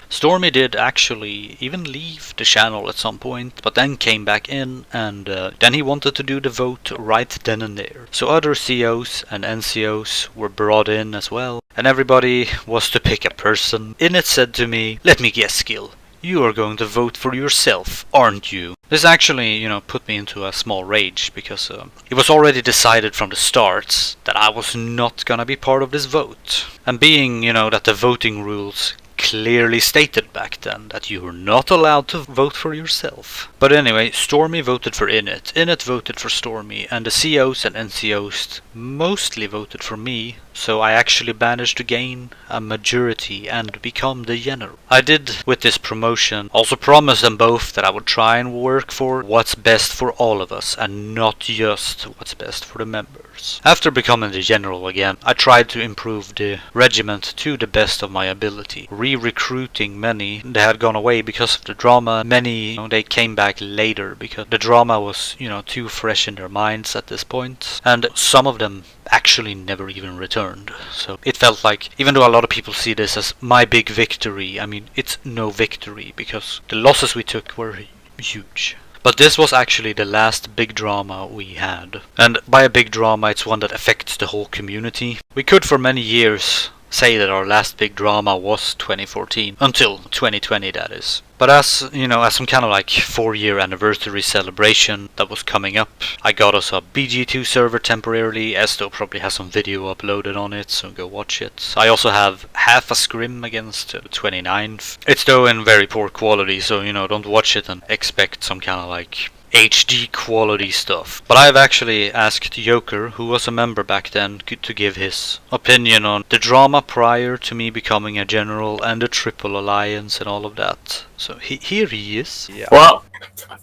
Stormy did actually even leave the channel at some point, but then came back in, and then he wanted to do the vote right then and there. So other COs and NCOs were brought in as well, and everybody was to pick a person. Init said to me, "Let me guess, Skill. You are going to vote for yourself, aren't you?" This actually, put me into a small rage, because it was already decided from the start that I was not gonna be part of this vote. And being, that the voting rules clearly stated back then that you were not allowed to vote for yourself. But anyway, Stormy voted for Init, Init voted for Stormy, and the COs and NCOs mostly voted for me, so I actually managed to gain a majority and become the general. I did, with this promotion, also promise them both that I would try and work for what's best for all of us and not just what's best for the members. After becoming the general again, I tried to improve the regiment to the best of my ability, re-recruiting many that had gone away because of the drama. Many, they came back later because the drama was, too fresh in their minds at this point, and some of them actually never even returned. So it felt like, even though a lot of people see this as my big victory, I mean, it's no victory because the losses we took were huge. But this was actually the last big drama we had. And by a big drama, it's one that affects the whole community. We could for many years say that our last big drama was 2014, until 2020 that is. But as some kind of like 4-year anniversary celebration that was coming up, I got us a BG2 server temporarily. Esto probably has some video uploaded on it, so go watch it. I also have half a scrim against the 29th. It's though in very poor quality, so don't watch it and expect some kind of like HD quality stuff. But I've actually asked Joker, who was a member back then, to give his opinion on the drama prior to me becoming a general and the Triple Alliance and all of that. So here he is. Yeah. Well,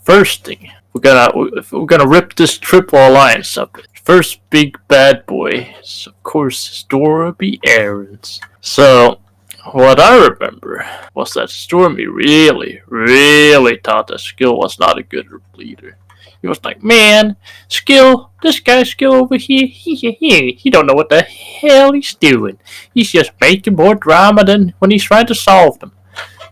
first thing, we're gonna rip this Triple Alliance up. First big bad boy is of course Stormy Aarons. So what I remember was that Stormy really thought that Skill was not a good leader. He was like, man, Skill, this guy Skill over here, he don't know what the hell he's doing. He's just making more drama than when he's trying to solve them.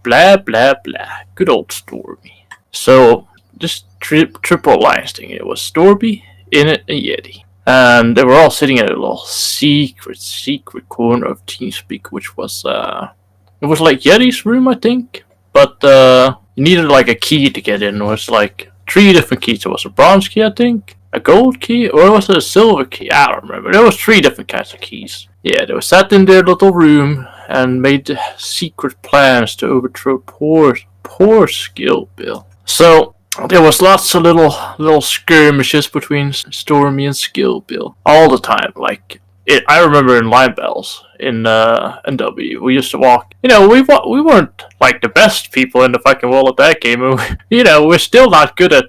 Blah, blah, blah. Good old Stormy. So, this Triple Alliance thing, it was Stormy, Init, and Yeti. And they were all sitting in a little secret corner of TeamSpeak, which was, it was like Yeti's room, I think. But, you needed like a key to get in. It was like 3 different keys. It was a bronze key, I think, a gold key, or was it a silver key? I don't remember. There was 3 different kinds of keys. Yeah, they were sat in their little room and made secret plans to overthrow poor Skill Bill. So, there was lots of little skirmishes between Stormy and Skill Bill all the time. Like I remember in line battles in NW, we used to walk. We weren't like the best people in the fucking world at that game. We're still not good at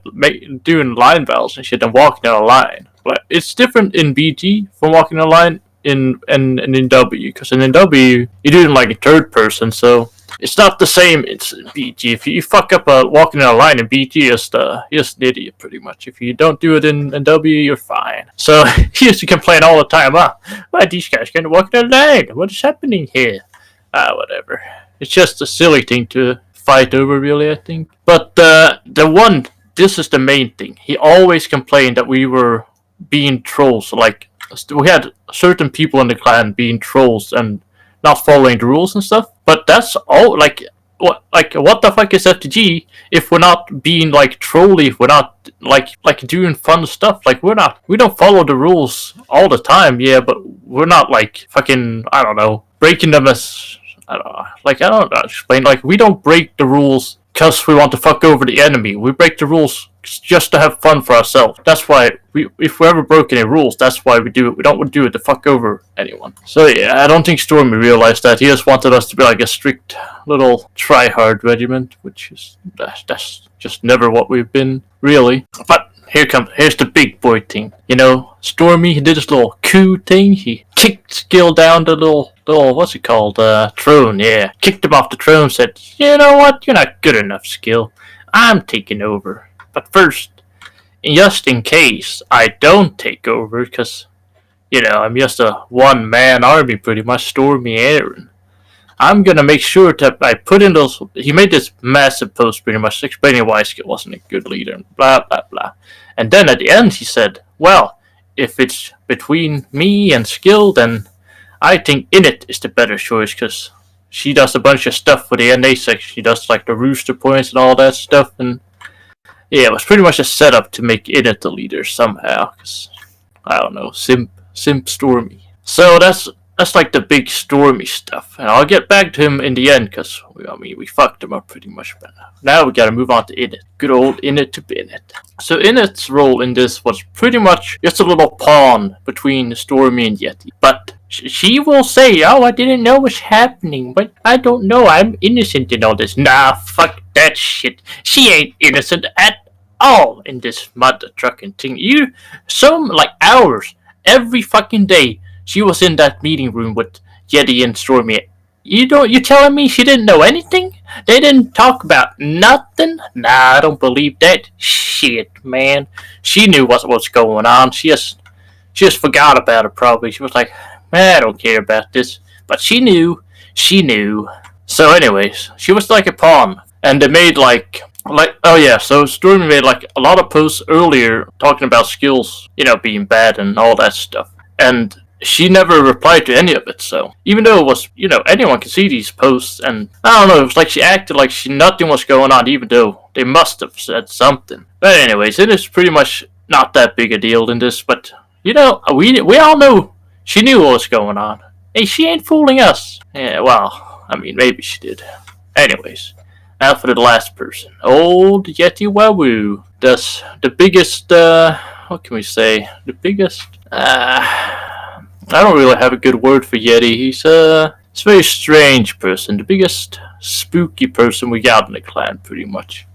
doing line battles and shit and walking down a line. But it's different in BG from walking a line in W, because in NW you do it in like a third person, so it's not the same. It's in BG. If you fuck up walking in a line in BG, you're just an idiot, pretty much. If you don't do it in W, you're fine. So he used to complain all the time. Why these guys can't walk in a line? What is happening here? Whatever. It's just a silly thing to fight over, really, I think. But this is the main thing. He always complained that we were being trolls. Like, we had certain people in the clan being trolls and not following the rules and stuff. But that's all. What the fuck is FTG if we're not being like trolly? If we're not like doing fun stuff. Like we don't follow the rules all the time. Yeah, but we're not like fucking, I don't know, breaking them as, I don't know. Like, I don't know how to explain. Like, we don't break the rules because we want to fuck over the enemy. We break the rules just to have fun for ourselves. That's why if we ever broke any rules, that's why we do it. We don't do it to fuck over anyone. So yeah, I don't think Stormy realized that. He just wanted us to be like a strict little try-hard regiment, which is that's just never what we've been, really. But here's the big boy thing. Stormy, he did this little coup thing. He kicked Skill down the little what's it called? Throne, yeah. Kicked him off the throne, said, you know what? You're not good enough, Skill. I'm taking over. But first, just in case I don't take over, because, I'm just a one-man army, pretty much, Stormy Aaron. I'm gonna make sure that I put in those. He made this massive post, pretty much, explaining why Skill wasn't a good leader, and blah, blah, blah. And then at the end, he said, well, if it's between me and Skill, then I think Init is the better choice, because she does a bunch of stuff with the NA section. She does, like, the rooster points and all that stuff, and yeah, it was pretty much a setup to make Init the leader somehow, because, I don't know, simp Stormy. So that's like the big Stormy stuff, and I'll get back to him in the end, because, we fucked him up pretty much. But now we gotta move on to Init. Good old Init to Init. So Init's role in this was pretty much just a little pawn between Stormy and Yeti. But She will say, "Oh, I didn't know what's happening, but I don't know. I'm innocent in all this." Nah, fuck that shit. She ain't innocent at all in this mother trucking thing. Like hours every fucking day. She was in that meeting room with Yeti and Stormy. You telling me she didn't know anything? They didn't talk about nothing? Nah, I don't believe that shit, man. She knew what was going on. She just forgot about it probably. She was like, I don't care about this. But she knew. She knew. So anyways, she was like a pawn. And they made oh yeah, so Stormy made like a lot of posts earlier talking about skills, being bad and all that stuff. And she never replied to any of it, so even though it was, anyone can see these posts, and I don't know, it was like she acted like nothing was going on, even though they must have said something. But anyways, it is pretty much not that big a deal in this, but we all know she knew what was going on. Hey, she ain't fooling us. Yeah, well, I mean, maybe she did. Anyways, now for the last person, old Yeti Wawoo. Does the biggest, what can we say? The biggest, I don't really have a good word for Yeti. He's a very strange person. The biggest spooky person we got in the clan, pretty much.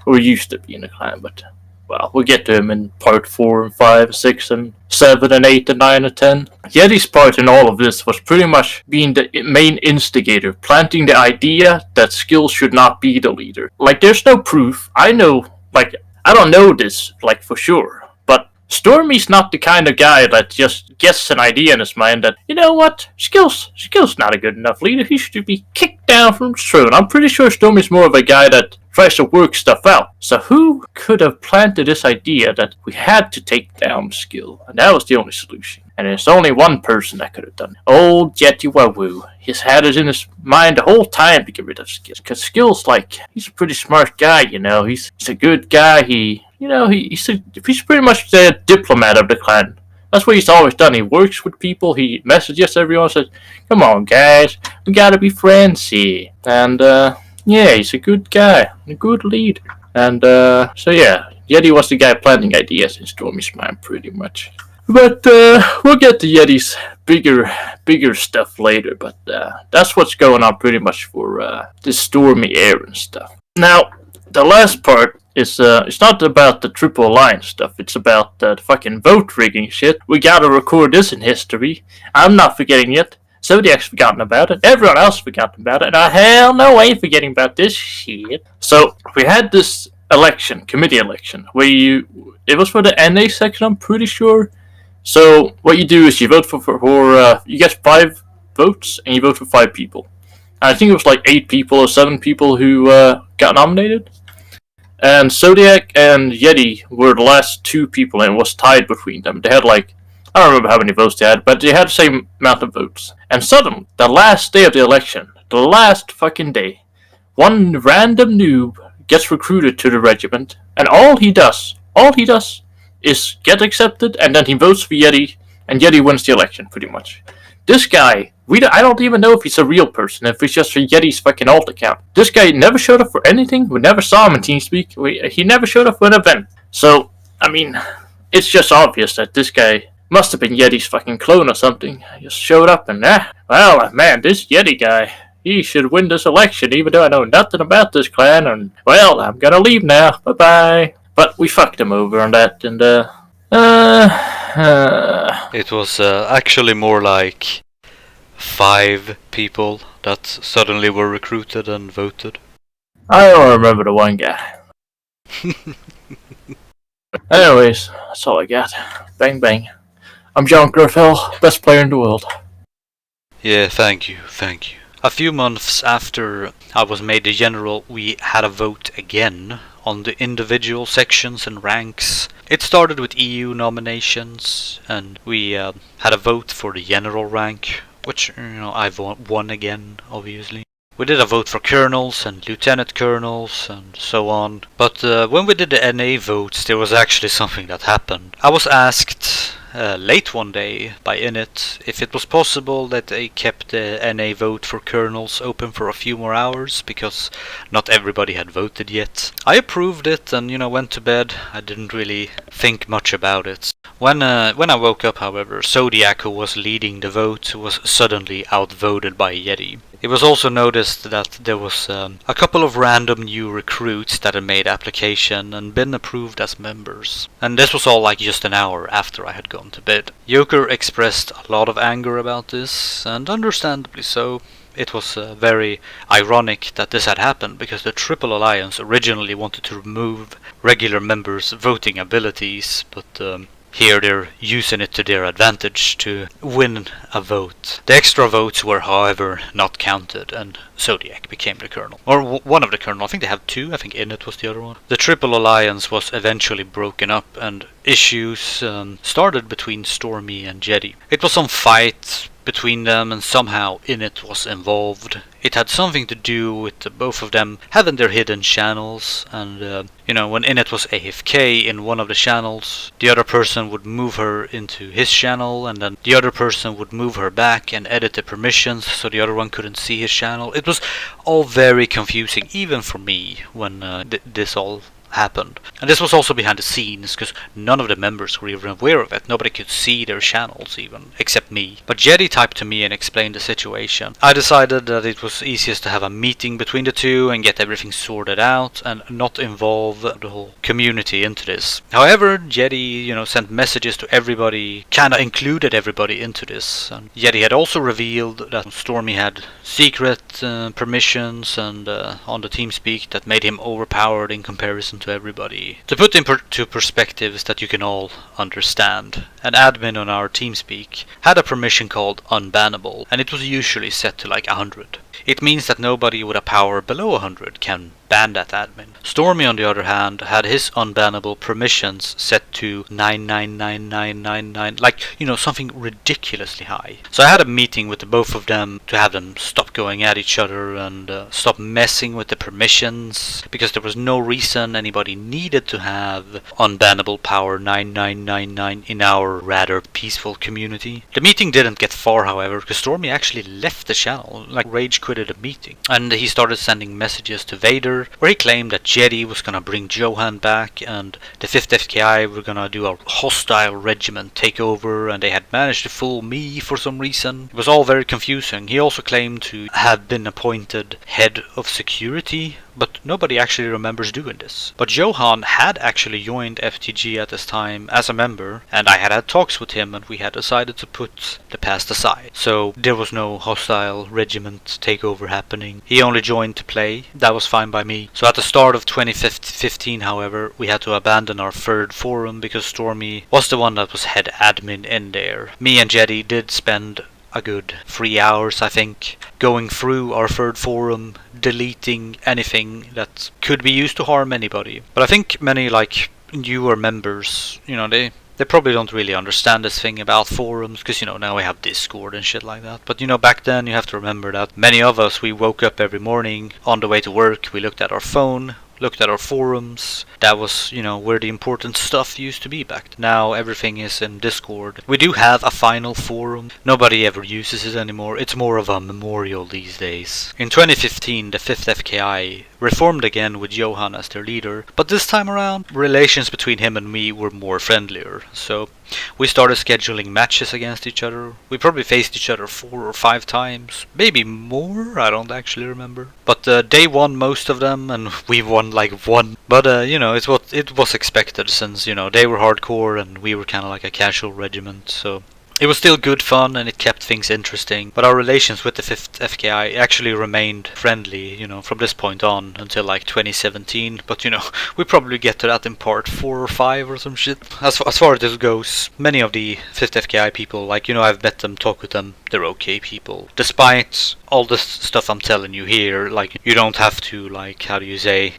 Or used to be in the clan, but, well, we'll get to him in part 4 and 5, 6 and 7 and 8 and 9 and 10. Yeti's part in all of this was pretty much being the main instigator, planting the idea that Skill should not be the leader. Like, there's no proof. I don't know this, for sure. Stormy's not the kind of guy that just gets an idea in his mind that, you know what, Skill's not a good enough leader, he should be kicked down from the throne. I'm pretty sure Stormy's more of a guy that tries to work stuff out. So who could have planted this idea that we had to take down Skill? And that was the only solution. And there's only one person that could have done it. Old Yeti Wawoo. He's had it in his mind the whole time to get rid of Skill. Because Skill's he's a pretty smart guy, He's a good guy, he's pretty much the diplomat of the clan. That's what he's always done. He works with people, he messages everyone, says, come on guys, we gotta be friends here. And yeah, he's a good guy, a good leader. And so yeah, Yeti was the guy planting ideas in Stormy's mind pretty much. But we'll get to Yeti's bigger stuff later, but that's what's going on pretty much for this Stormy Aaron stuff. Now, the last part is it's not about the Triple Alliance stuff, it's about the fucking vote rigging shit. We gotta record this in history. I'm not forgetting it. Zodiac's forgotten about it. Everyone else forgotten about it. And hell no, I ain't forgetting about this shit. So, we had this committee election, where it was for the NA section, I'm pretty sure. So, what you do is you vote for you get 5 votes, and you vote for 5 people. And I think it was 8 people or 7 people who got nominated. And Zodiac and Yeti were the last 2 people, and it was tied between them. They had I don't remember how many votes they had, but they had the same amount of votes. And suddenly, the last day of the election, the last fucking day, one random noob gets recruited to the regiment, and all he does is get accepted, and then he votes for Yeti, and Yeti wins the election, pretty much. This guy, I don't even know if he's a real person, if he's just for Yeti's fucking alt account. This guy never showed up for anything, we never saw him in TeamSpeak, he never showed up for an event. So, I mean, it's just obvious that this guy must have been Yeti's fucking clone or something. He just showed up and, well, man, this Yeti guy, he should win this election, even though I know nothing about this clan, and, well, I'm gonna leave now, bye-bye. But we fucked him over on that, and, It was actually more like 5 people that suddenly were recruited and voted. I don't remember the one guy. Anyways, that's all I got. Bang bang. I'm John Griffell, best player in the world. Yeah, thank you. A few months after I was made the general, we had a vote again on the individual sections and ranks. It started with EU nominations, and we had a vote for the general rank, which, I've won again, obviously. We did a vote for colonels and lieutenant colonels and so on. But when we did the NA votes, there was actually something that happened. I was asked late one day by Init if it was possible that they kept the NA vote for colonels open for a few more hours because not everybody had voted yet. I approved it and went to bed. I didn't really think much about it. When I woke up, however, Zodiac, who was leading the vote, was suddenly outvoted by Yeti. It was also noticed that there was a couple of random new recruits that had made application and been approved as members. And this was all like just an hour after I had gone to bed. Joker expressed a lot of anger about this, and understandably so. It was very ironic that this had happened because the Triple Alliance originally wanted to remove regular members' voting abilities, but here they're using it to their advantage to win a vote. The extra votes were, however, not counted, and Zodiac became the colonel. Or one of the colonels. I think they have two. I think Init was the other one. The Triple Alliance was eventually broken up, and issues started between Stormy and Jedi. It was some fight between them, and somehow Init was involved. It had something to do with both of them having their hidden channels, and when Init was AFK in one of the channels, the other person would move her into his channel, and then the other person would move her back and edit the permissions so the other one couldn't see his channel. It was all very confusing, even for me, when this all happened. And this was also behind the scenes because none of the members were even aware of it. Nobody could see their channels even, except me. But Jedi typed to me and explained the situation. I decided that it was easiest to have a meeting between the two and get everything sorted out and not involve the whole community into this. However, Jedi, sent messages to everybody, kinda included everybody into this. And Jedi had also revealed that Stormy had secret permissions and on the TeamSpeak that made him overpowered in comparison to everybody. To put into perspectives that you can all understand, an admin on our TeamSpeak had a permission called unbannable, and it was usually set to like 100. It means that nobody with a power below 100 can ban that admin. Stormy, on the other hand, had his unbannable permissions set to 999999, like, something ridiculously high. So I had a meeting with the both of them to have them stop going at each other and stop messing with the permissions, because there was no reason anybody needed to have unbannable power 9999 in our rather peaceful community. The meeting didn't get far, however, because Stormy actually left the channel, like rage quitted the meeting, and he started sending messages to Vader where he claimed that Jedi was gonna bring Johan back and the 5th FKI were gonna do a hostile regiment takeover, and they had managed to fool me for some reason. It was all very confusing. He also claimed to have been appointed head of security, but nobody actually remembers doing this. But Johan had actually joined FTG at this time as a member, and I had talks with him, and we had decided to put the past aside. So there was no hostile regiment takeover happening. He only joined to play. That was fine by me. So at the start of 2015, however, we had to abandon our third forum because Stormy was the one that was head admin in there. Me and Jedi did spend a good 3 hours, I think, going through our third forum, deleting anything that could be used to harm anybody. But I think many newer members, they probably don't really understand this thing about forums, because now we have Discord and shit like that. But back then you have to remember that many of us, we woke up every morning on the way to work, we looked at our phone, looked at our forums. That was, where the important stuff used to be back then. Now everything is in Discord. We do have a final forum. Nobody ever uses it anymore. It's more of a memorial these days. In 2015, the 5th FKI reformed again with Johan as their leader, but this time around, relations between him and me were more friendlier. So we started scheduling matches against each other. We probably faced each other 4 or 5 times, maybe more, I don't actually remember. But they won most of them, and we won like 1. But it was expected, since they were hardcore and we were kind of like a casual regiment. So it was still good fun, and it kept things interesting, but our relations with the 5th FKI actually remained friendly, from this point on until like 2017. But we probably get to that in part 4 or 5 or some shit. As far as this goes, many of the 5th FKI people, I've met them, talked with them, they're okay people. Despite all this stuff I'm telling you here, you don't have to,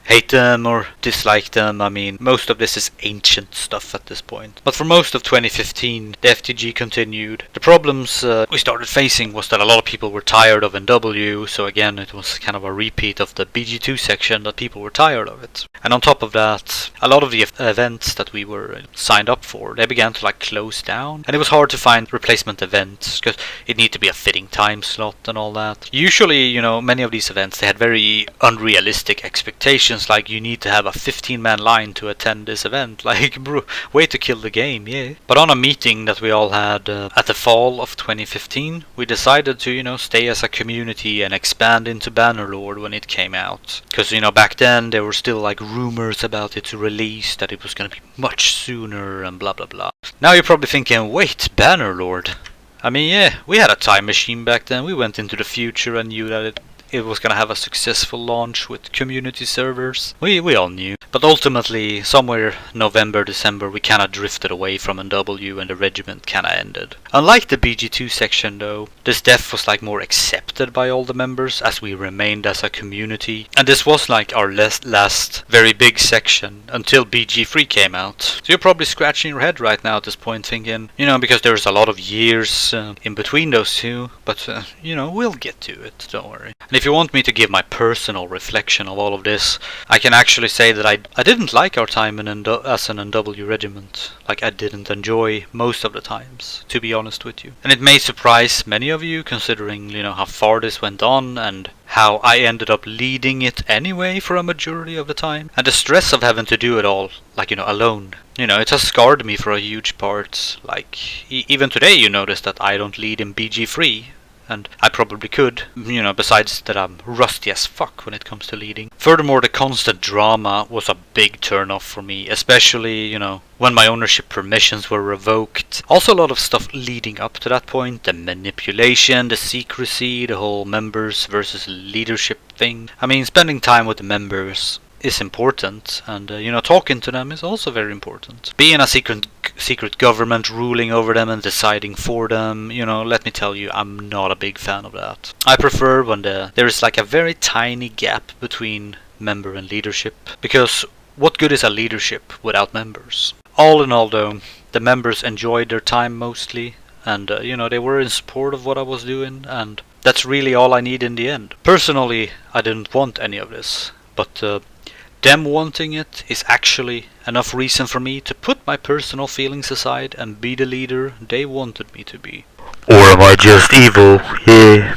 hate them or dislike them. I mean, most of this is ancient stuff at this point. But for most of 2015, the FTG continued continued. The problems we started facing was that a lot of people were tired of NW, so again it was kind of a repeat of the BG2 section that people were tired of it. And on top of that, a lot of the events that we were signed up for, they began to like close down, and it was hard to find replacement events because it needed to be a fitting time slot and all that. Usually, you know, many of these events, they had very unrealistic expectations, like you need to have a 15-man line to attend this event. Like, bro, way to kill the game, yeah. But on a meeting that we all had at the fall of 2015, we decided to, you know, stay as a community and expand into Bannerlord when it came out. Because, you know, back then there were still like rumors about its release, that it was going to be much sooner and blah blah blah. Now you're probably thinking, wait, Bannerlord? I mean, yeah, we had a time machine back then. We went into the future and knew that it was gonna have a successful launch with community servers. We all knew. But ultimately, somewhere November, December, we kinda drifted away from NW and the regiment kinda ended. Unlike the BG2 section though, this death was like more accepted by all the members as we remained as a community. And this was like our last very big section until BG3 came out. So you're probably scratching your head right now at this point thinking, you know, because there's a lot of years in between those two, but you know, we'll get to it, don't worry. And if you want me to give my personal reflection of all of this, I can actually say that I didn't like our time as an NW regiment. Like, I didn't enjoy most of the times, to be honest with you. And it may surprise many of you, considering, you know, how far this went on and how I ended up leading it anyway for a majority of the time. And the stress of having to do it all, like, you know, alone. You know, it has scarred me for a huge part. Like, even today you notice that I don't lead in BG3. And I probably could, you know, besides that I'm rusty as fuck when it comes to leading. Furthermore, the constant drama was a big turn-off for me, especially, you know, when my ownership permissions were revoked. Also a lot of stuff leading up to that point, the manipulation, the secrecy, the whole members versus leadership thing. I mean, spending time with the members is important, and you know, talking to them is also very important. Being a secret government ruling over them and deciding for them, you know, let me tell you, I'm not a big fan of that. I prefer when there is like a very tiny gap between member and leadership, because what good is a leadership without members? All in all though, the members enjoyed their time mostly, and you know, they were in support of what I was doing, and that's really all I need in the end. Personally, I didn't want any of this, but them wanting it is actually enough reason for me to put my personal feelings aside and be the leader they wanted me to be. Or am I just evil? Yeah.